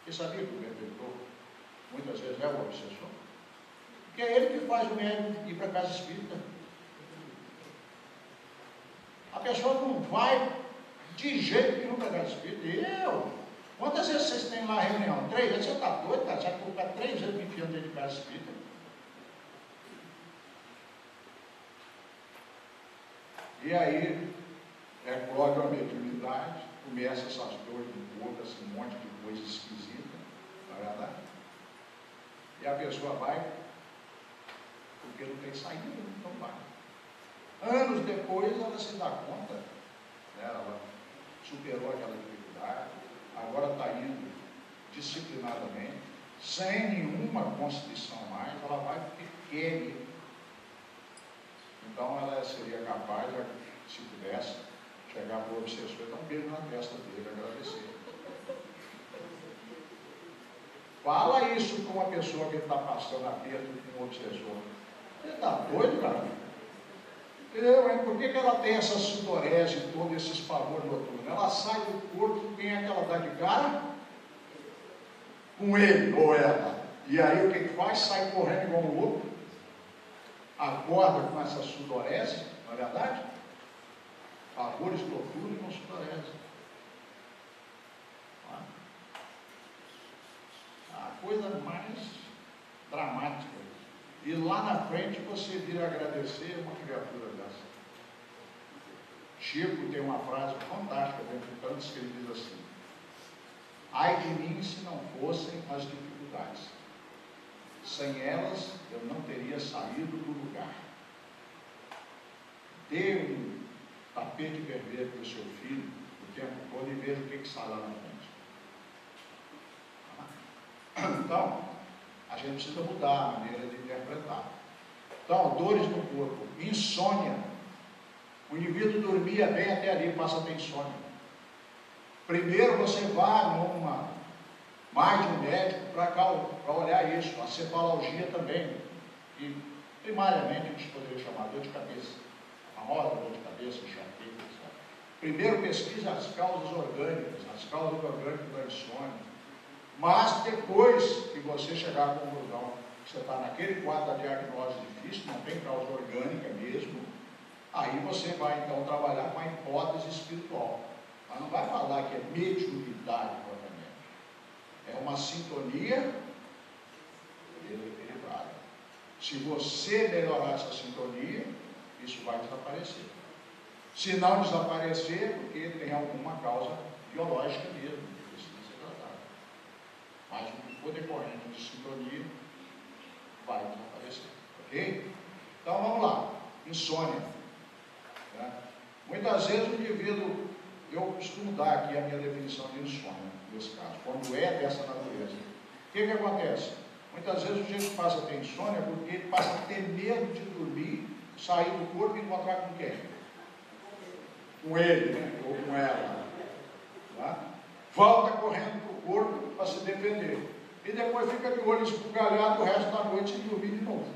Você sabia que o benfeitor muitas vezes é o obsessor? Porque é ele que faz o médium ir para a casa espírita. A pessoa não vai de jeito nenhum para a casa espírita. Quantas vezes vocês têm lá reunião? 3 vezes? Você está doido, cara? Você vai colocar 3 vezes me enfiando dentro de casa espírita? E aí, eclode a mediunidade, começa essas dores no corpo, esse monte de coisa esquisita, não é verdade? E a pessoa vai, porque não tem saída, então vai. Anos depois ela se dá conta, né, ela superou aquela dificuldade, agora está indo disciplinadamente, sem nenhuma constrição mais, ela vai porque quer ir. Então ela seria capaz, se pudesse, chegar para o obsessor e dar um beijo na testa dele, agradecer. Fala isso com uma pessoa que está passando aperto com um obsessor. Você está doido, cara? Por que ela tem essa sudorese, todo esse espavor noturno? Ela sai do corpo, quem é que ela dá de cara? Com ele ou ela. E aí o que faz? Sai correndo igual um louco, acorda com essa sudorese, não é verdade? Pavores noturnos com sudorese. A coisa mais dramática. E lá na frente você vir agradecer uma criatura dessa. Chico tem uma frase fantástica dentro de tantos que ele diz assim: ai de mim se não fossem as dificuldades, sem elas eu não teria saído do lugar. Dê um tapete vermelho para o seu filho o tempo todo e veja o que sai lá na frente. Então, a gente precisa mudar a maneira de interpretar. Então, dores no corpo, insônia. O indivíduo dormia bem até ali, passa a ter insônia. Primeiro você vai mais de um médico para olhar isso, a cefalgia também. E primariamente a gente poderia chamar dor de cabeça. A famosa dor de cabeça, enxaqueca. Primeiro pesquisa as causas orgânicas, as causas orgânicas da insônia. Mas depois que você chegar à conclusão que você está naquele quadro da diagnose difícil, não tem causa orgânica mesmo, aí você vai então trabalhar com a hipótese espiritual. Mas não vai falar que é mediunidade propriamente. É uma sintonia equilibrada. Se você melhorar essa sintonia, isso vai desaparecer. Se não desaparecer, porque tem alguma causa biológica mesmo. Mas o decorrente de sintonia vai desaparecer, ok? Então vamos lá, insônia. Né? Muitas vezes o indivíduo, eu costumo dar aqui a minha definição de insônia, nesse caso, quando é dessa natureza. O que acontece? Muitas vezes o gente passa a ter insônia porque ele passa a ter medo de dormir, sair do corpo e encontrar com quem? Com ele, né? Ou com ela. Tá? Volta correndo para o corpo para se defender. E depois fica de olho esbugalhado o resto da noite sem dormir de novo.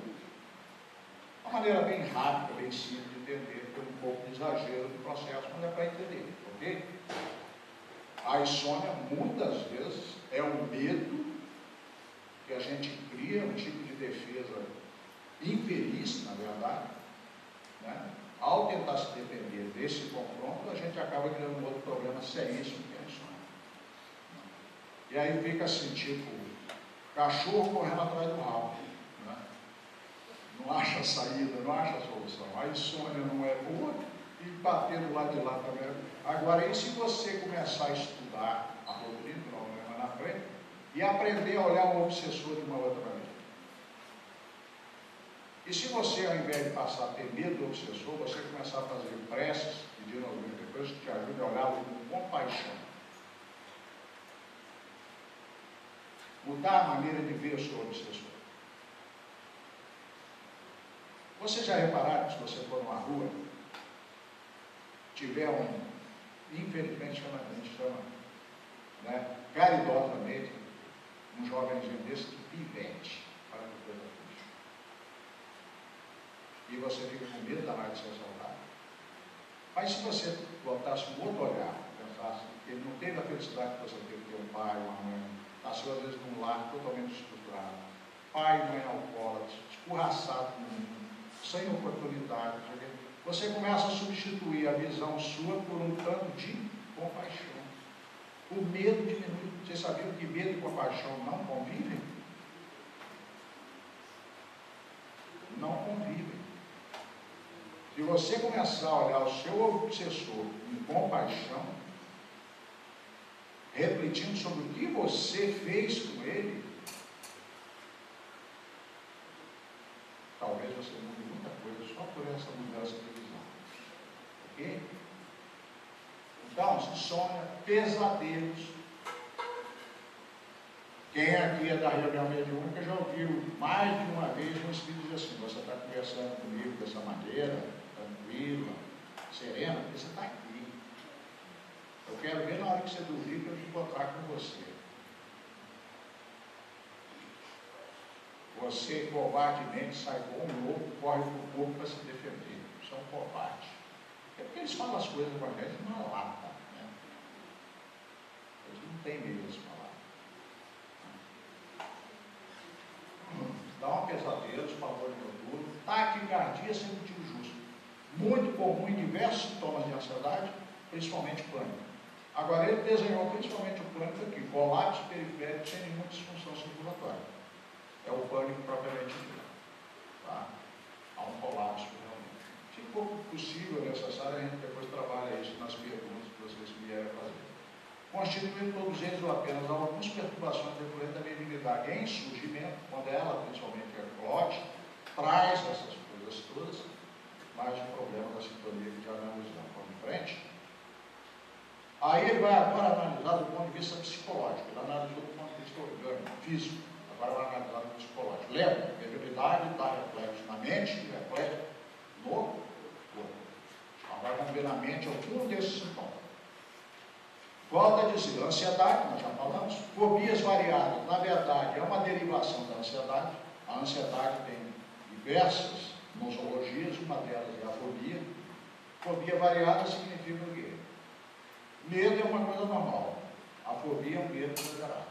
Uma maneira bem rápida, bem simples de entender, tem um pouco de exagero no processo, mas é para entender, ok? A insônia, muitas vezes, é um medo que a gente cria, um tipo de defesa infeliz, na verdade, né? Ao tentar se defender desse confronto, a gente acaba criando um outro problema seríssimo, que é a insônia. E aí fica assim, tipo, cachorro correndo atrás do rabo, né? Não acha saída, não acha solução. A insônia não é boa e bater do lado de lá também. Agora, e se você começar a estudar a doutrina, problema na frente, e aprender a olhar o obsessor de uma outra maneira? E se você, ao invés de passar a ter medo do obsessor, você começar a fazer preces, pedindo algumas coisas que te ajudem a olhá-lo com compaixão. Mudar a maneira de ver o seu obsessor. Vocês já repararam que se você for numa rua, tiver infelizmente a gente chama, né, caridosamente, um jovenzinho desse de pivete, para que coisa puxa. E você fica com medo da de ser assaltado. Mas se você botasse um outro olhar, pensasse que ele não teve a felicidade que você teve, ter um pai, uma mãe, nasceu às vezes num lar totalmente estruturado, pai e mãe alcoólatras, escorraçado no mundo, sem oportunidade, você começa a substituir a visão sua por um tanto de compaixão. O medo diminui. Vocês sabiam que medo e compaixão não convivem? Não convivem. Se você começar a olhar o seu obsessor em compaixão, refletindo sobre o que você fez com ele, talvez você mude muita coisa só por essa mudança de visão. Ok? Então, insônia, pesadelos. Quem aqui é da reunião mediúnica já ouviu mais de uma vez um espírito dizer assim: você está conversando comigo dessa maneira, tranquila, serena, porque você está aqui. Eu quero ver na hora que você dormir para eu me encontrar com você. Você covardemente sai como um louco, corre para o corpo para se defender. Isso é um covarde. É porque eles falam as coisas com a gente numa lata, né? Eles não têm medo de falar. Dá um pesadelo, pavor noturno, taquicardia sem motivo justo. Muito comum em diversos sintomas de ansiedade, principalmente pânico. Agora, ele desenhou principalmente o pânico aqui, colapso periférico sem nenhuma disfunção circulatória. É o pânico propriamente dito. Tá? Há um colapso realmente. Se for possível, necessário, a gente depois trabalha isso nas perguntas que vocês vierem a fazer. Constituindo todos eles ou apenas algumas perturbações decorrentes da mediunidade em surgimento, quando ela, principalmente a eclode, traz essas coisas todas, mais o problema da sintonia que já analisamos. Vamos em frente. Aí ele vai agora analisar do ponto de vista psicológico. Ele analisou do ponto de vista orgânico, físico. Agora vai analisar do psicológico. Lembra? Mediunidade está reflexo na mente e reflexo no corpo. Agora vamos ver na mente algum desses sintomas. Volta a dizer, ansiedade, nós já falamos, fobias variadas, na verdade, é uma derivação da ansiedade. A ansiedade tem diversas nosologias, uma delas é a fobia. Fobia variada significa o quê? Medo é uma coisa normal. A fobia é um medo exagerado.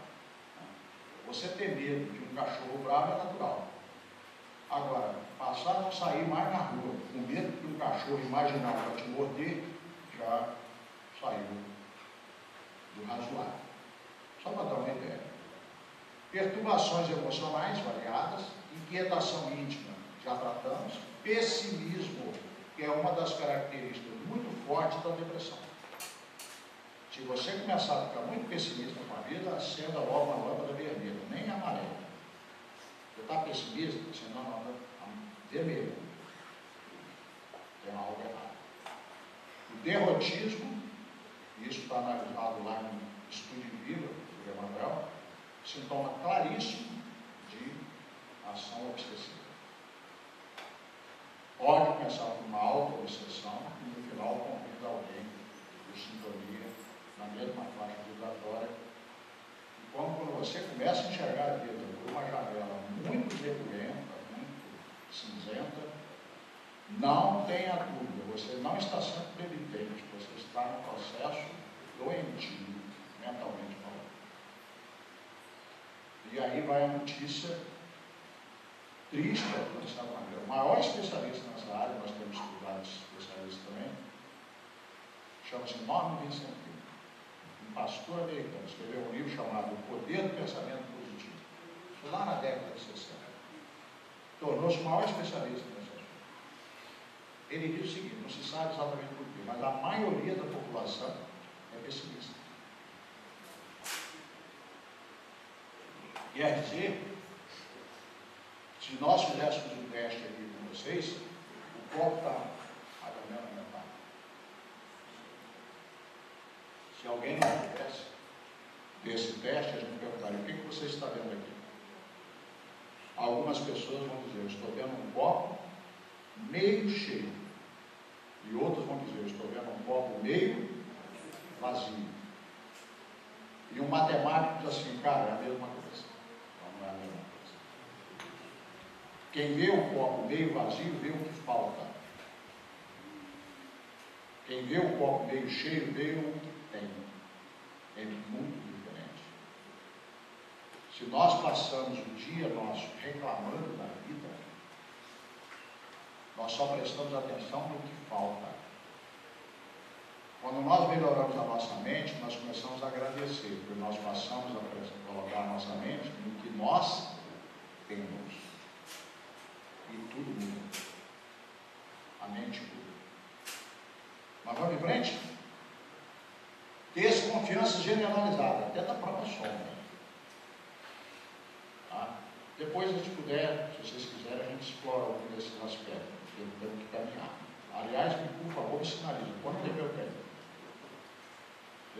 Você ter medo de um cachorro bravo é natural. Agora, passar a não sair mais na rua com medo de um cachorro imaginar para te morder, já saiu do razoável. Só para dar uma ideia. Perturbações emocionais variadas, inquietação íntima, já tratamos, pessimismo, que é uma das características muito fortes da depressão. Se você começar a ficar muito pessimista com a vida, acenda logo uma lâmpada vermelha, nem amarela. Você está pessimista, acenda uma lâmpada vermelha. Tem algo errado. O derrotismo, isso está analisado lá no Estúdio de Vida, do Emanuel, sintoma claríssimo de ação obsessiva. Pode começar com uma auto-obsessão e no final convida alguém por sintonia na mesma faixa vibratória. E quando você começa a enxergar a vida por uma janela muito recuenta, muito cinzenta, não tenha dúvida, você não está sendo penitente, você está no processo doentio, mentalmente falando. E aí vai a notícia triste, dessa maneira. O maior especialista nessa área, nós temos vários especialistas também, chama-se Norman Vincent Peale, um pastor americano, escreveu um livro chamado O Poder do Pensamento Positivo. Isso lá na década de 60. Tornou-se o maior especialista nessa área. Ele diz o seguinte, não se sabe exatamente por quê, mas a maioria da população é pessimista. Quer dizer, se nós fizéssemos um teste aqui com vocês, o copo está mais ou menos na metade. Se alguém não tivesse desse teste, a gente perguntaria, o que você está vendo aqui? Algumas pessoas vão dizer, eu estou vendo um copo meio cheio. E outros vão dizer, eu estou vendo um copo meio vazio. E um matemático diz assim, cara, é a mesma coisa. Não é a mesma coisa. Quem vê o copo meio vazio, vê o que falta. Quem vê o copo meio cheio, vê o que tem. É muito diferente. Se nós passamos o dia nosso reclamando da vida, nós só prestamos atenção no que falta. Quando nós melhoramos a nossa mente, nós começamos a agradecer, porque nós passamos a colocar a nossa mente no que nós temos. E tudo muda. A mente muda. Mas vamos em frente? Desconfiança. desconfiança generalizada, até da própria sombra. Tá? Depois, se puder, se vocês quiserem, a gente explora algum desses aspectos, porque eu tenho que caminhar. Aliás, por favor, me sinalize, quanto tempo eu tenho?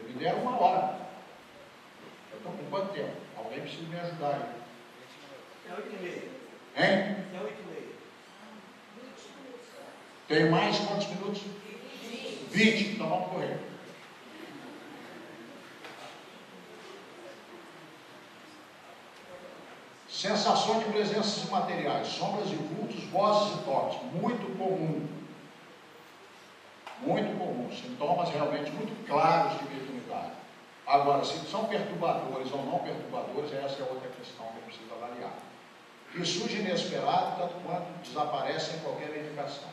Me deram 1 hora. Eu estou com quanto tempo? Alguém precisa me ajudar aí. É 8h30. Hein? É 8h30. Tem mais quantos minutos? 20. Então vamos correr. Sensação de presenças imateriais, sombras e vultos, vozes e toques. Muito comum. Muito comum. Sintomas realmente muito claros de mediunidade. Agora, se são perturbadores ou não perturbadores, essa é outra questão que precisa avaliar. Que surge inesperado, tanto quanto desaparece em qualquer medicação.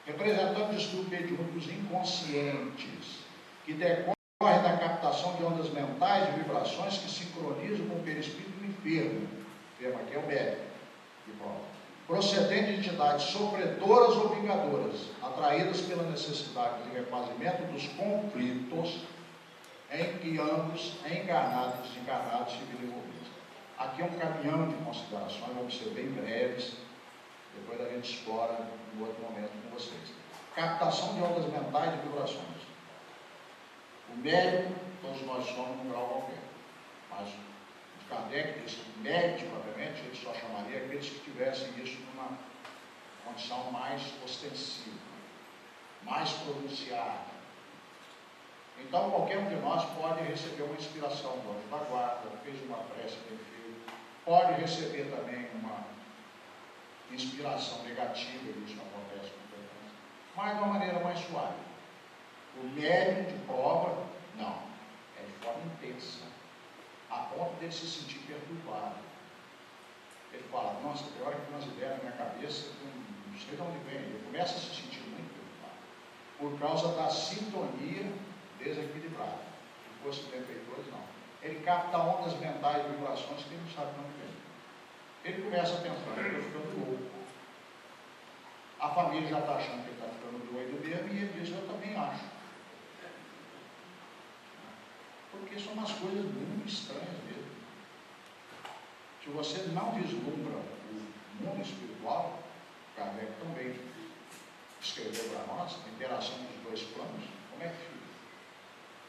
Representando distúrbios mediúnicos inconscientes, que decorrem da captação de ondas mentais e vibrações que sincronizam com o perispírito do enfermo. O termo aqui é o médico, de prova. Procedente de entidades sofredoras ou vingadoras, atraídas pela necessidade de refazimento dos conflitos em que ambos, encarnados e desencarnados, se viram envolvidos. Aqui é um caminhão de considerações, vamos ser bem breves, depois a gente explora em outro momento com vocês. Captação de ondas mentais e vibrações. O médico, todos nós somos num grau qualquer, mas o Kardec disse que médico, propriamente, ele só chamaria aqueles que tivessem isso numa condição mais ostensiva, mais pronunciada. Então, qualquer um de nós pode receber uma inspiração do anjo da guarda, fez uma prece bem feita, pode receber também uma inspiração negativa, isso acontece com frequência, mas de uma maneira mais suave. O médium de prova, não, é de forma intensa, a ponto dele se sentir perturbado. Ele fala, nossa, tem hora que tem umas ideias na minha cabeça, não sei de onde vem, ele começa a se sentir muito perturbado, por causa da sintonia desequilibrada. Se fosse benfeitores, não. Ele capta ondas mentais e vibrações que ele não sabe de onde vem. Ele começa a pensar, eu estou ficando louco. A família já está achando que ele está ficando doido mesmo, e ele diz, eu também acho. Porque são umas coisas muito estranhas mesmo. Se você não vislumbra o mundo espiritual, Kardec também escreveu para nós, a interação dos dois planos, como é que fica?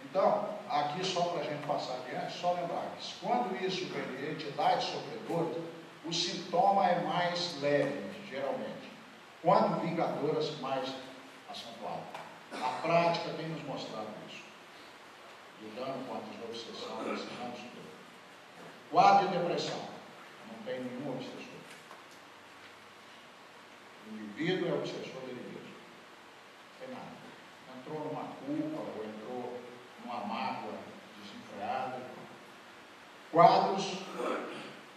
Então, aqui só para a gente passar adiante, só lembrar que quando isso vem de entidades sofredoras, o sintoma é mais leve, geralmente. Quando vingadoras, mais acentuado. A prática tem nos mostrado isso. De dano, quanto de obsessão, desses anos todos. Quadro de depressão. Não tem nenhum obsessor. O indivíduo é obsessor dele mesmo. Não tem nada. Entrou numa culpa, ou entrou numa mágoa desenfreada. Quadros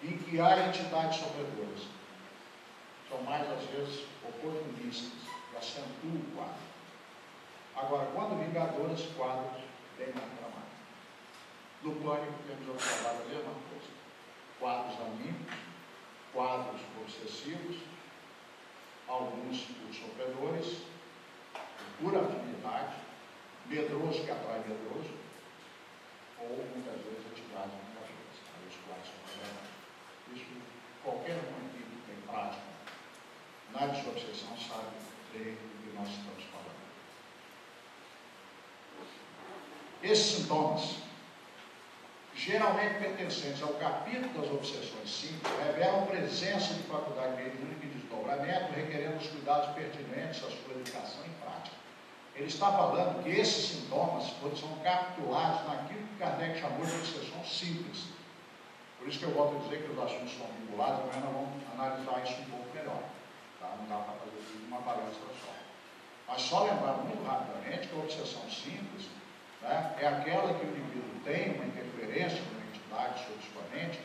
em que há entidades sofredoras. São mais, às vezes, oportunistas, que acentuam o quadro. Agora, quando vingadoras, quadros bem mais dramáticos. No pânico, temos observado a mesma coisa. Quadros anímicos, quadros obsessivos, alguns por sofredores, por afinidade, medroso que atrai medroso, ou muitas vezes entidades vingadoras. Aí os quadros são mais dramáticos. Isso, qualquer um aqui que tem prática na desobsessão sabe bem do que nós estamos falando. Esses sintomas, geralmente pertencentes ao capítulo das obsessões simples, revelam presença de faculdade mediúnica e desdobramento, requerendo os cuidados pertinentes à sua educação e prática. Ele está falando que esses sintomas são capturados naquilo que Kardec chamou de obsessão simples. Por isso que eu volto a dizer que os assuntos são vinculados, mas nós vamos analisar isso um pouco melhor. Tá? Não dá para fazer tudo uma palestra só. Mas só lembrar muito rapidamente que a obsessão simples, né, é aquela que o indivíduo tem uma interferência com uma entidade sobre sua mente,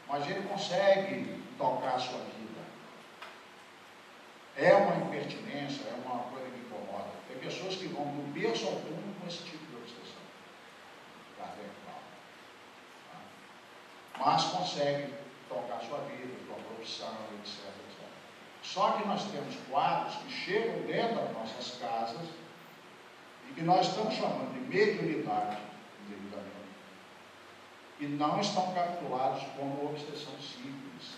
mas ele consegue tocar a sua vida. É uma impertinência, é uma coisa que incomoda. Tem pessoas que vão do berço ao túmulo com esse tipo de obsessão. Mas conseguem tocar a sua vida, sua profissão, etc, etc. Só que nós temos quadros que chegam dentro das nossas casas e que nós estamos chamando de mediunidade, devidamente, e não estão capitulados como obsessão simples.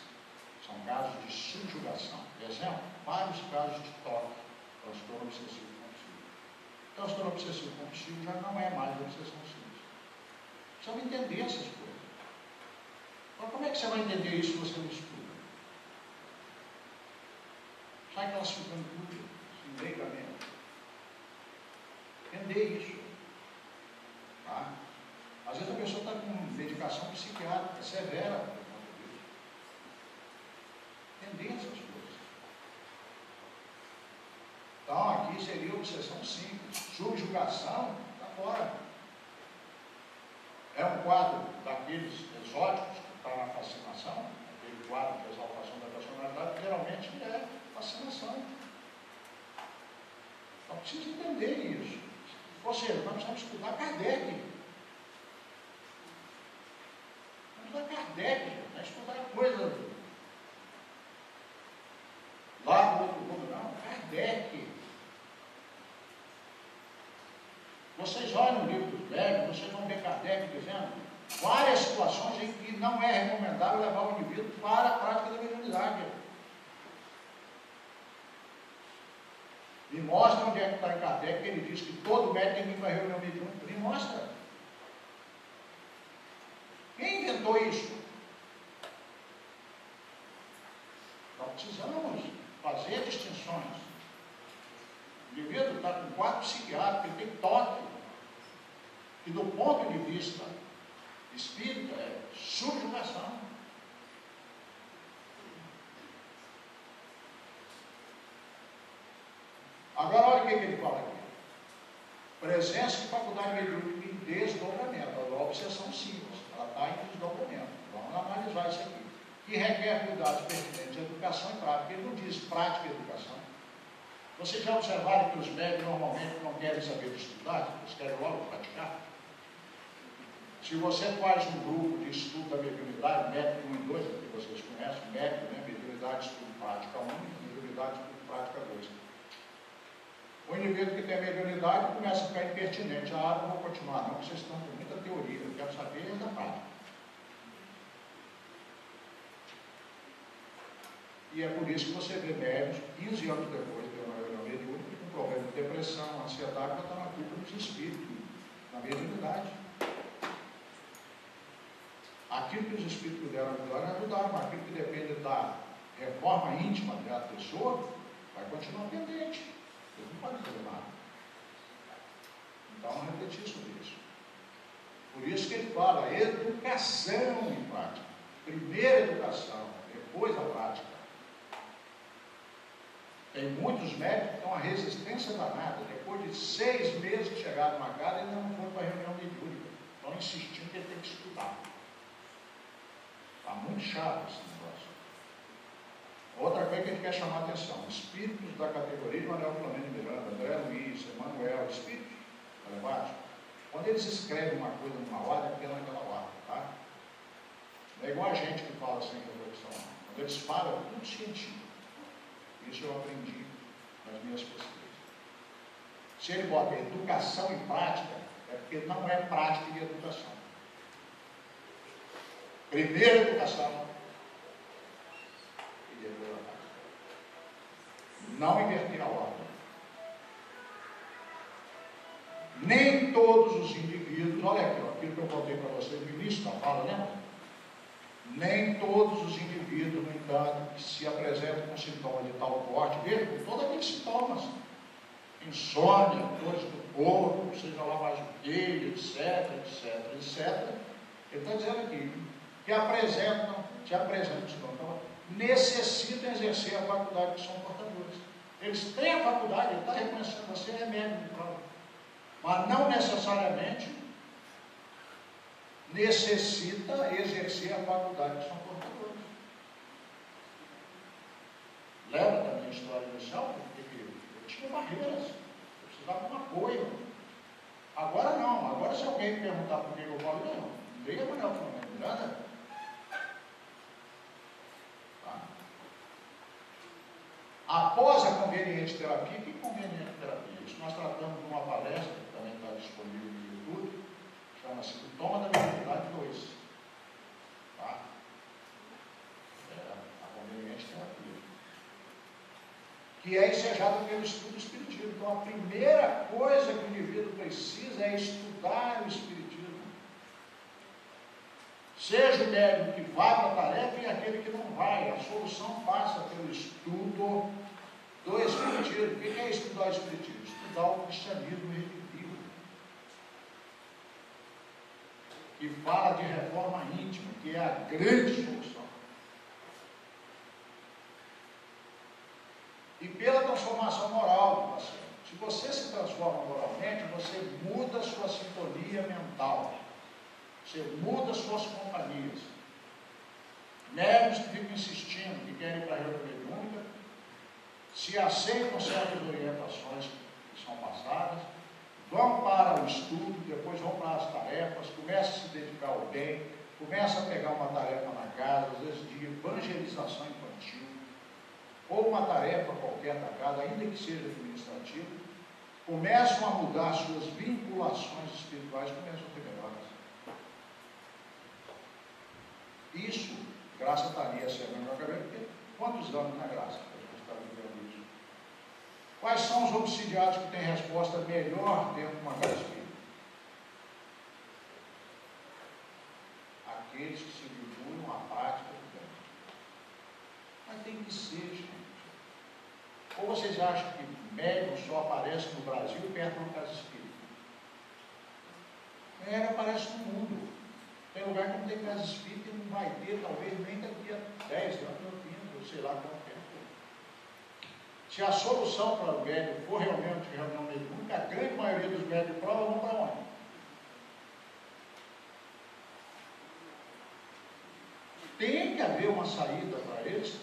São casos de subjugação. Por exemplo, vários casos de TOC, transtorno obsessivo compulsivo. Transtorno obsessivo compulsivo já não é mais obsessão simples. Precisamos entender essas coisas. Então, como é que você vai entender isso se você não estuda? Sai classificando tudo, simbolicamente. Entender isso. Tá? Às vezes a pessoa está com medicação psiquiátrica severa por conta disso. Entender essas coisas. Então, aqui seria obsessão simples. Subjugação, está fora. É um quadro daqueles exóticos que está na fascinação, aquele quadro de exaltação da personalidade, geralmente é fascinação. Então, precisa entender isso. Ou seja, nós precisamos estudar Kardec. Vamos estudar Kardec, não é estudar coisa lá do outro mundo, não. Kardec. Vocês olham o livro dos médicos, vocês vão ver Kardec dizendo várias situações em que não é recomendável levar o indivíduo para a prática da mediunidade. Me mostra onde é que está em Kardec, que ele diz que todo médico tem que ir para a reunião mediúnica. Me mostra. Quem inventou isso? Nós precisamos fazer distinções. O indivíduo está com quadro psiquiátrico, ele tem toque. E do ponto de vista espírita, é subjugação. Agora, olha o que ele fala aqui. Presença de faculdade mediúnica em desdobramento. A obsessão simples, ela está em desdobramento. Vamos analisar isso aqui. Que requer cuidados pertinentes, educação e prática. Ele não diz prática e educação. Vocês já observaram que os médicos normalmente não querem saber de estudar, eles querem logo praticar? Se você faz um grupo de estudo da mediunidade, método 1 e 2, que vocês conhecem, método, né? Mediunidade, estudo prática 1, mediunidade, estudo prática 2. O indivíduo que tem mediunidade começa a ficar impertinente. Ah, não vou continuar não, porque vocês estão com muita teoria, eu quero saber da prática. E é por isso que você vê médicos, 15 anos depois de uma reunião mediúnica, com problema de depressão, ansiedade, vai estar na culpa dos espíritos, na mediunidade. Aquilo que os espíritos puderam ajudar, ajudaram, mas aquilo que depende da reforma íntima da pessoa, vai continuar pendente. Eles não podem fazer nada. Então, vamos refletir sobre isso. Por isso que ele fala educação em prática. Primeiro educação, depois a prática. Tem muitos médicos que estão a resistência danada. Depois de 6 meses que chegaram na casa, ainda não foram para a reunião mediúnica. Estão insistindo que ele tem que estudar. Está muito chato esse negócio. Outra coisa que a gente quer chamar a atenção: espíritos da categoria de Manuel Flamengo Miranda, André Luiz, Emanuel, espíritos elevados, quando eles escrevem uma coisa numa ordem, é porque não é aquela ordem, tá? Não é igual a gente que fala sem reflexão. Quando eles falam, é tudo científico. Isso eu aprendi nas minhas pesquisas. Se ele bota educação em prática, é porque não é prática de educação. Primeiro educação e depois a prática. Não inverter a ordem. Nem todos os indivíduos, olha aqui, ó, aquilo que eu contei para vocês no início da fala, lembra? Nem todos os indivíduos, no entanto, que se apresentam com sintomas de tal porte, veja, com todos aqueles sintomas, insônia, dores do corpo, seja lá mais o que, etc, etc, etc, ele está dizendo aqui, que se apresentam sintomas, necessitam exercer a faculdade que são portadores. Eles têm a faculdade, ele está reconhecendo, você é médico, mas não necessariamente necessita exercer a faculdade que são portadores. Lembra da minha história inicial? Porque eu tinha barreiras, eu precisava de um apoio. Agora não, agora se alguém me perguntar por que eu falo, não, leia Manuel Flamengo Miranda. Tá? Após a conveniente terapia, que conveniente terapia? Isso nós tratamos de uma palestra, que também está disponível no YouTube, chama-se O Toma da Mediunidade 2. que é ensejado pelo estudo do Espiritismo. Então, a primeira coisa que o indivíduo precisa é estudar o Espiritismo. Seja o médium que vai para a tarefa e aquele que não vai. A solução passa pelo estudo do Espiritismo. O que é estudar o Espiritismo? Estudar o cristianismo redimido, que fala de reforma íntima, que é a grande solução. E pela transformação moral do paciente. Se você se transforma moralmente, você muda a sua sintonia mental. Você muda as suas companhias. Médicos que ficam insistindo, que querem ir para a reunião mediúnica, se aceitam certas orientações que são passadas, vão para o estudo, depois vão para as tarefas, começam a se dedicar ao bem, começam a pegar uma tarefa na casa, às vezes de evangelização infantil, ou uma tarefa qualquer da casa, ainda que seja administrativa, começam a mudar suas vinculações espirituais, começam a ter melhoras. Isso, graça está ali, essa semana eu acabei de ter. Quantos anos na graça que a gente está vivendo isso? Quais são os obsidiados que têm resposta melhor dentro de uma casa espírita? Aqueles que se vinculam à prática do bem. Mas tem que ser, gente. Ou vocês acham que médium só aparece no Brasil perto de uma casa espírita? Ele aparece no mundo. Tem lugar que não tem casa espírita e não vai ter, talvez nem daqui a 10 anos, ou sei lá quanto tempo. Se a solução para o médium for realmente reunião mediúnica, a grande maioria dos médios prova vão para onde? Tem que haver uma saída para eles.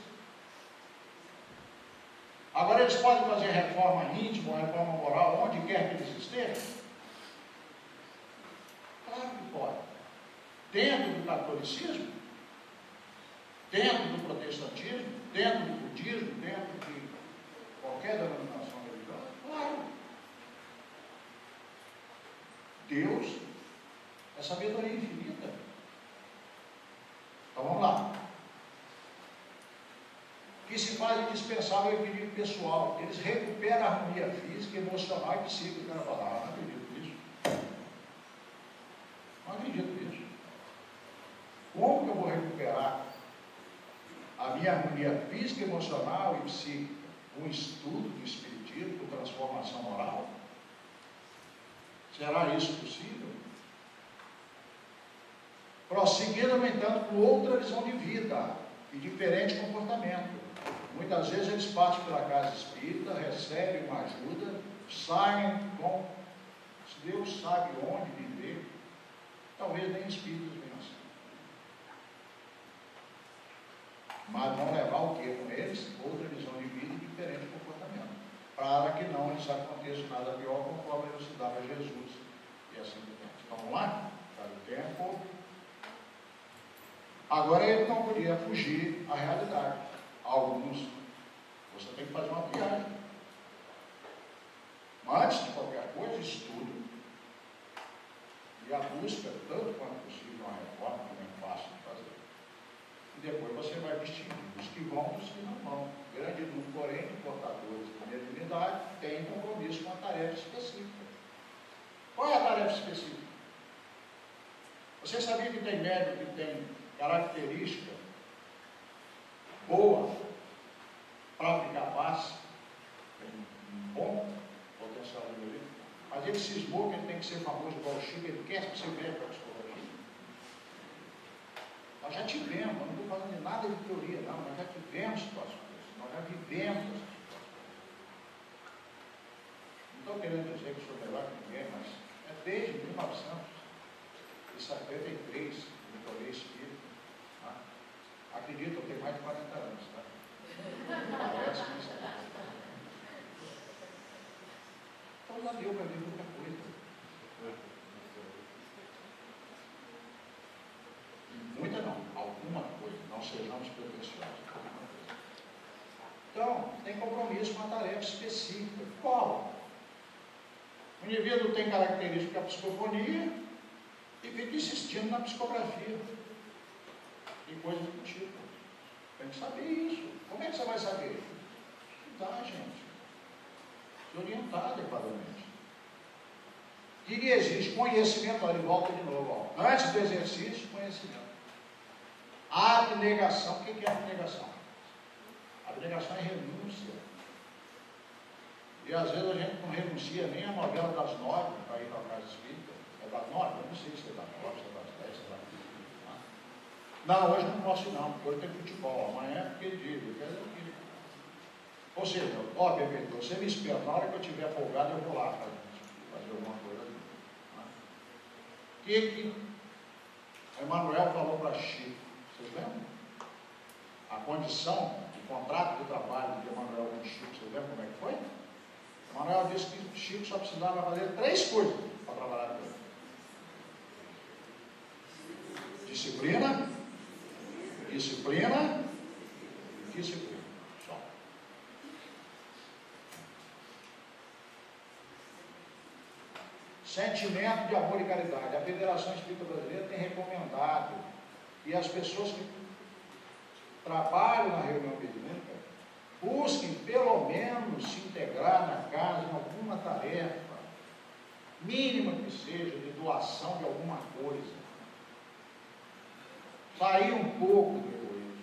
Agora eles podem fazer reforma íntima, reforma moral, onde quer que eles estejam? Claro que pode. Dentro do catolicismo, dentro do protestantismo, dentro do budismo, dentro de qualquer denominação religiosa, claro. Deus é sabedoria infinita. Então vamos lá. O que se faz indispensável é o equilíbrio pessoal. Eles recuperam a harmonia física, emocional e psíquica. Eu não acredito nisso. Não acredito nisso. Como que eu vou recuperar a minha harmonia física, emocional e psíquica? Um estudo do Espiritismo, com transformação moral? Será isso possível? Prosseguindo, no entanto, com outra visão de vida e diferente comportamento. Muitas vezes eles passam pela casa espírita, recebem uma ajuda, saem com, se Deus sabe onde viver, talvez nem espíritos venham assim. Mas vão levar o que com eles? Outra visão de vida e diferente comportamento. Para que não lhes aconteça nada pior, conforme elucidava Jesus. E assim por diante. Então, vamos lá? Está o tempo. Agora ele não podia fugir à realidade. Alguns, você tem que fazer uma viagem. Mas, antes de qualquer coisa, estudo. E a busca, tanto quanto possível, uma reforma, que não é fácil de fazer. E depois você vai distinguir os que vão e os que não vão. Grande número, porém, de portadores de mediunidade tem compromisso com a tarefa específica. Qual é a tarefa específica? Você sabia que tem médium que tem característica boa para aplicar passe, tem um bom potencial de melhoria, mas ele cismou que ele tem que ser famoso igual o Chico, ele quer ser médico para psicologia. Nós já tivemos, eu não estou falando de nada de teoria, não, nós já tivemos situações, nós já vivemos essas situações. Não estou querendo dizer que sou melhor que ninguém, mas é desde 1973, eu me tornei espírita. Acredito, eu tenho mais de 40 anos, tá? Parece que isso é. Então já deu para ver muita coisa. Muita não, alguma coisa. Não sejamos pretensiosos. Então, tem compromisso com a tarefa específica. Qual? O indivíduo tem característica da psicofonia e fica insistindo na psicografia. E coisas do tipo. Tem que saber isso. Como é que você vai saber? estudar, gente. Se orientar adequadamente. E lhe exige conhecimento, olha, ele volta de novo. Ó. Antes do exercício, conhecimento. Abnegação. O que é abnegação? Abnegação é renúncia. E às vezes a gente não renuncia nem a novela das 9 para ir para a casa espírita. É das 9? Eu não sei se é das 9, se é das 10, se é das 15. Não, hoje não posso ir não, porque hoje tem futebol. Amanhã é porque digo, eu quero ir. Ou seja, ó, bebê, você me espera, na hora que eu estiver folgado, eu vou lá fazer alguma coisa ali. O que Emmanuel falou para Chico? Vocês lembram? A condição, o contrato de trabalho de Emmanuel com Chico, vocês lembram como é que foi? Emmanuel disse que Chico só precisava fazer 3 coisas para trabalhar com ele: disciplina, disciplina e disciplina. Só. Sentimento de amor e caridade. A Federação Espírita Brasileira tem recomendado que as pessoas que trabalham na reunião mediúnica busquem pelo menos se integrar na casa em alguma tarefa, mínima que seja, de doação de alguma coisa. Sair um pouco do egoísmo,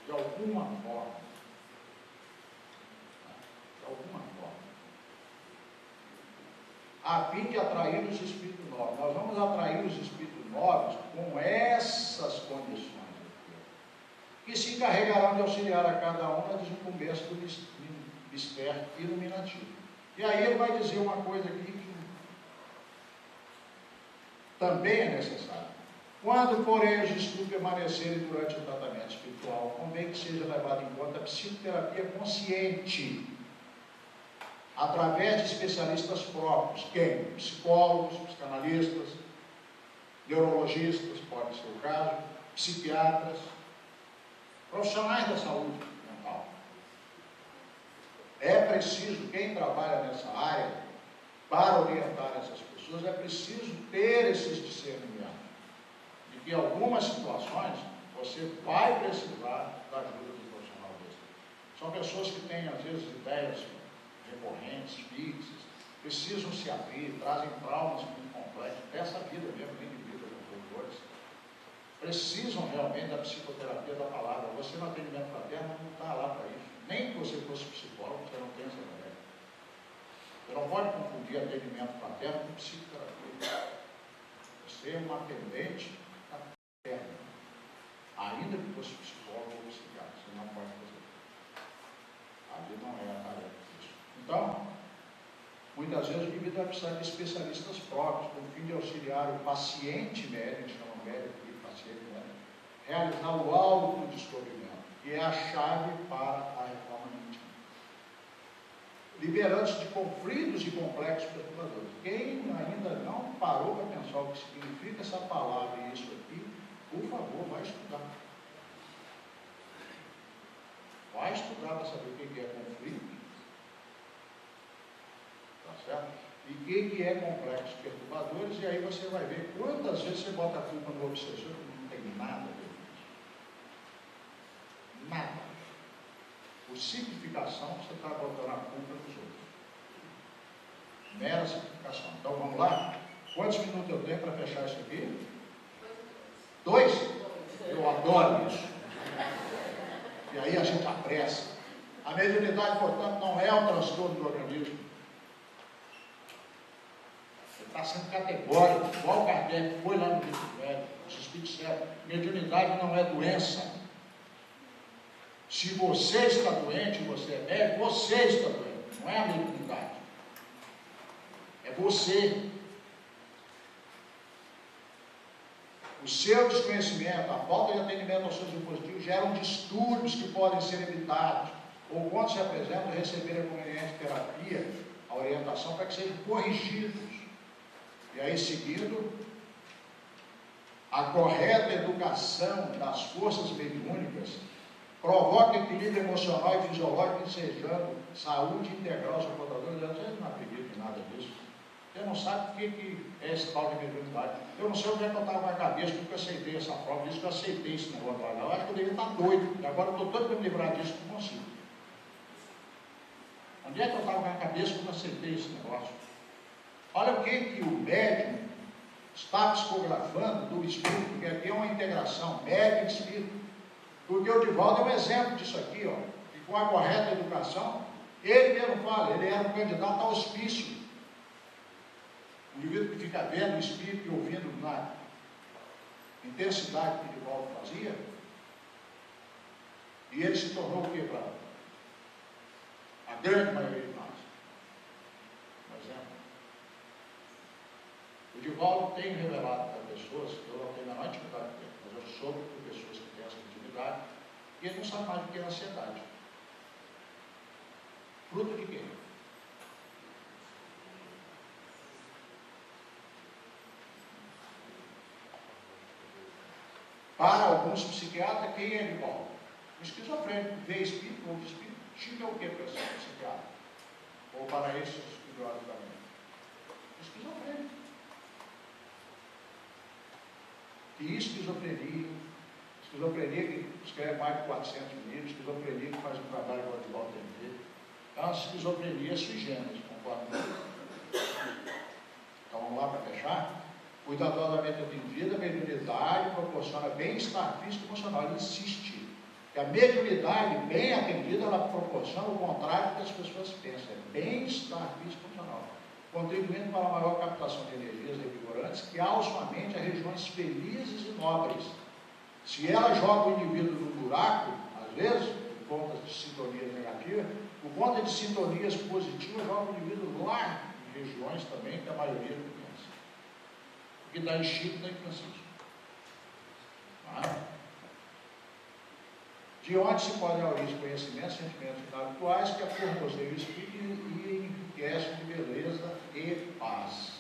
de alguma forma. De alguma forma. A fim de atrair os espíritos novos. Nós vamos atrair os espíritos novos com essas condições aqui, que se encarregarão de auxiliar a cada um na desincumbência do mistério iluminativo. E aí ele vai dizer uma coisa aqui que também é necessária. Quando, porém, os estudos permanecerem durante o tratamento espiritual, convém que seja levado em conta a psicoterapia consciente, através de especialistas próprios. Quem? Psicólogos, psicanalistas, neurologistas, pode ser o caso, psiquiatras, profissionais da saúde mental. É preciso, quem trabalha nessa área, para orientar essas pessoas, é preciso ter esses discernimentos. De que em algumas situações, você vai precisar da ajuda do profissional desse. São pessoas que têm, às vezes, ideias recorrentes, fixas, precisam se abrir, trazem traumas muito complexos, dessa vida mesmo, nem de vida com doutores. Precisam realmente da psicoterapia da palavra. Você no atendimento fraterno não está lá para isso. Nem que você fosse psicólogo, você não tem essa ideia. Você não pode confundir atendimento fraterno com psicoterapia. Você é um atendente fraterno. Ainda que fosse psicólogo ou psiquiatra, você não pode fazer. Ali não é a tarefa. Então, muitas vezes o indivíduo vai precisar de especialistas próprios, com o fim de auxiliar o paciente médico, chama médico de paciente médico, realizar o autodescobrimento, que é a chave para a reforma íntima. Liberando-se de conflitos e complexos perturbadores. Quem ainda não parou para pensar o que significa essa palavra e isso aqui, por favor, vai estudar. Vai estudar para saber o que é conflito. Certo? E o que é complexos perturbadores, e aí você vai ver quantas vezes você bota a culpa no obsessor que não tem nada a ver com isso. Nada. Por simplificação, você está botando a culpa nos outros. Mera simplificação. Então vamos lá? Quantos minutos eu tenho para fechar isso aqui? 2? Eu adoro isso. E aí a gente apressa. A mediunidade, portanto, não é um transtorno do organismo. Está sendo categórico, igual o Kardec foi lá no livro velho, os espíritos disseram, mediunidade não é doença. Se você está doente, você é médico, você está doente, não é a mediunidade. É você. O seu desconhecimento, a falta de atendimento aos seus dispositivos geram distúrbios que podem ser evitados, ou quando se apresentam, receber a conveniente terapia, a orientação para que sejam corrigidos. E aí, seguindo, a correta educação das forças mediúnicas provoca equilíbrio emocional e fisiológico, ensejando saúde integral aos portadores. Vocês não acreditam em nada disso. Você não sabe o que é esse tal de mediunidade. Eu não sei onde é que eu estava com a cabeça, porque eu aceitei essa prova, disse que eu aceitei esse negócio lá. Eu acho que eu devia estar doido, e agora eu estou todo para me livrar disso, não consigo. Onde é que eu estava com a cabeça quando aceitei esse negócio? Olha o que o médium está psicografando do espírito, porque aqui é uma integração médium e espírito. Porque o Divaldo é um exemplo disso aqui, ó, que com a correta educação, ele mesmo fala, ele era um candidato ao hospício. O indivíduo que fica vendo o espírito e ouvindo na intensidade que o Divaldo fazia, e ele se tornou o que para a grande maioria de nós? Por exemplo, o Divaldo tem revelado para pessoas, eu não tenho a menor intimidade com ele, mas eu soube de pessoas que têm essa intimidade, e ele não sabe mais o que é ansiedade. Fruto de quê? Para alguns psiquiatras, quem é Divaldo? O esquizofrênico, vê espírito, ouve espírito, xinga o que para esse psiquiatra? Ou para esses estudiosos da mente? Esquizofrênico. E esquizofrenia que escreve mais de 400 livros, esquizofrenia que faz um trabalho com o Divaldo tem. Então, a esquizofrenia é sui generis, concorda? Então, vamos lá para fechar? Cuidadosamente atendida, a mediunidade proporciona bem-estar físico e emocional. Ele insiste que a mediunidade bem atendida, ela proporciona o contrário do que as pessoas pensam, é bem-estar físico e emocional, contribuindo para a maior captação de energias revigorantes que alçam a mente a regiões felizes e nobres. Se ela joga o indivíduo no buraco, às vezes, por conta de sintonias negativas, por conta de sintonias positivas, joga o indivíduo lá em regiões também que a maioria não pensa. Que dá em Chico, dá em Francisco. De onde se podem aurir conhecimentos, sentimentos intelectuais que aformoseiam o espírito e enriquecem de beleza e paz.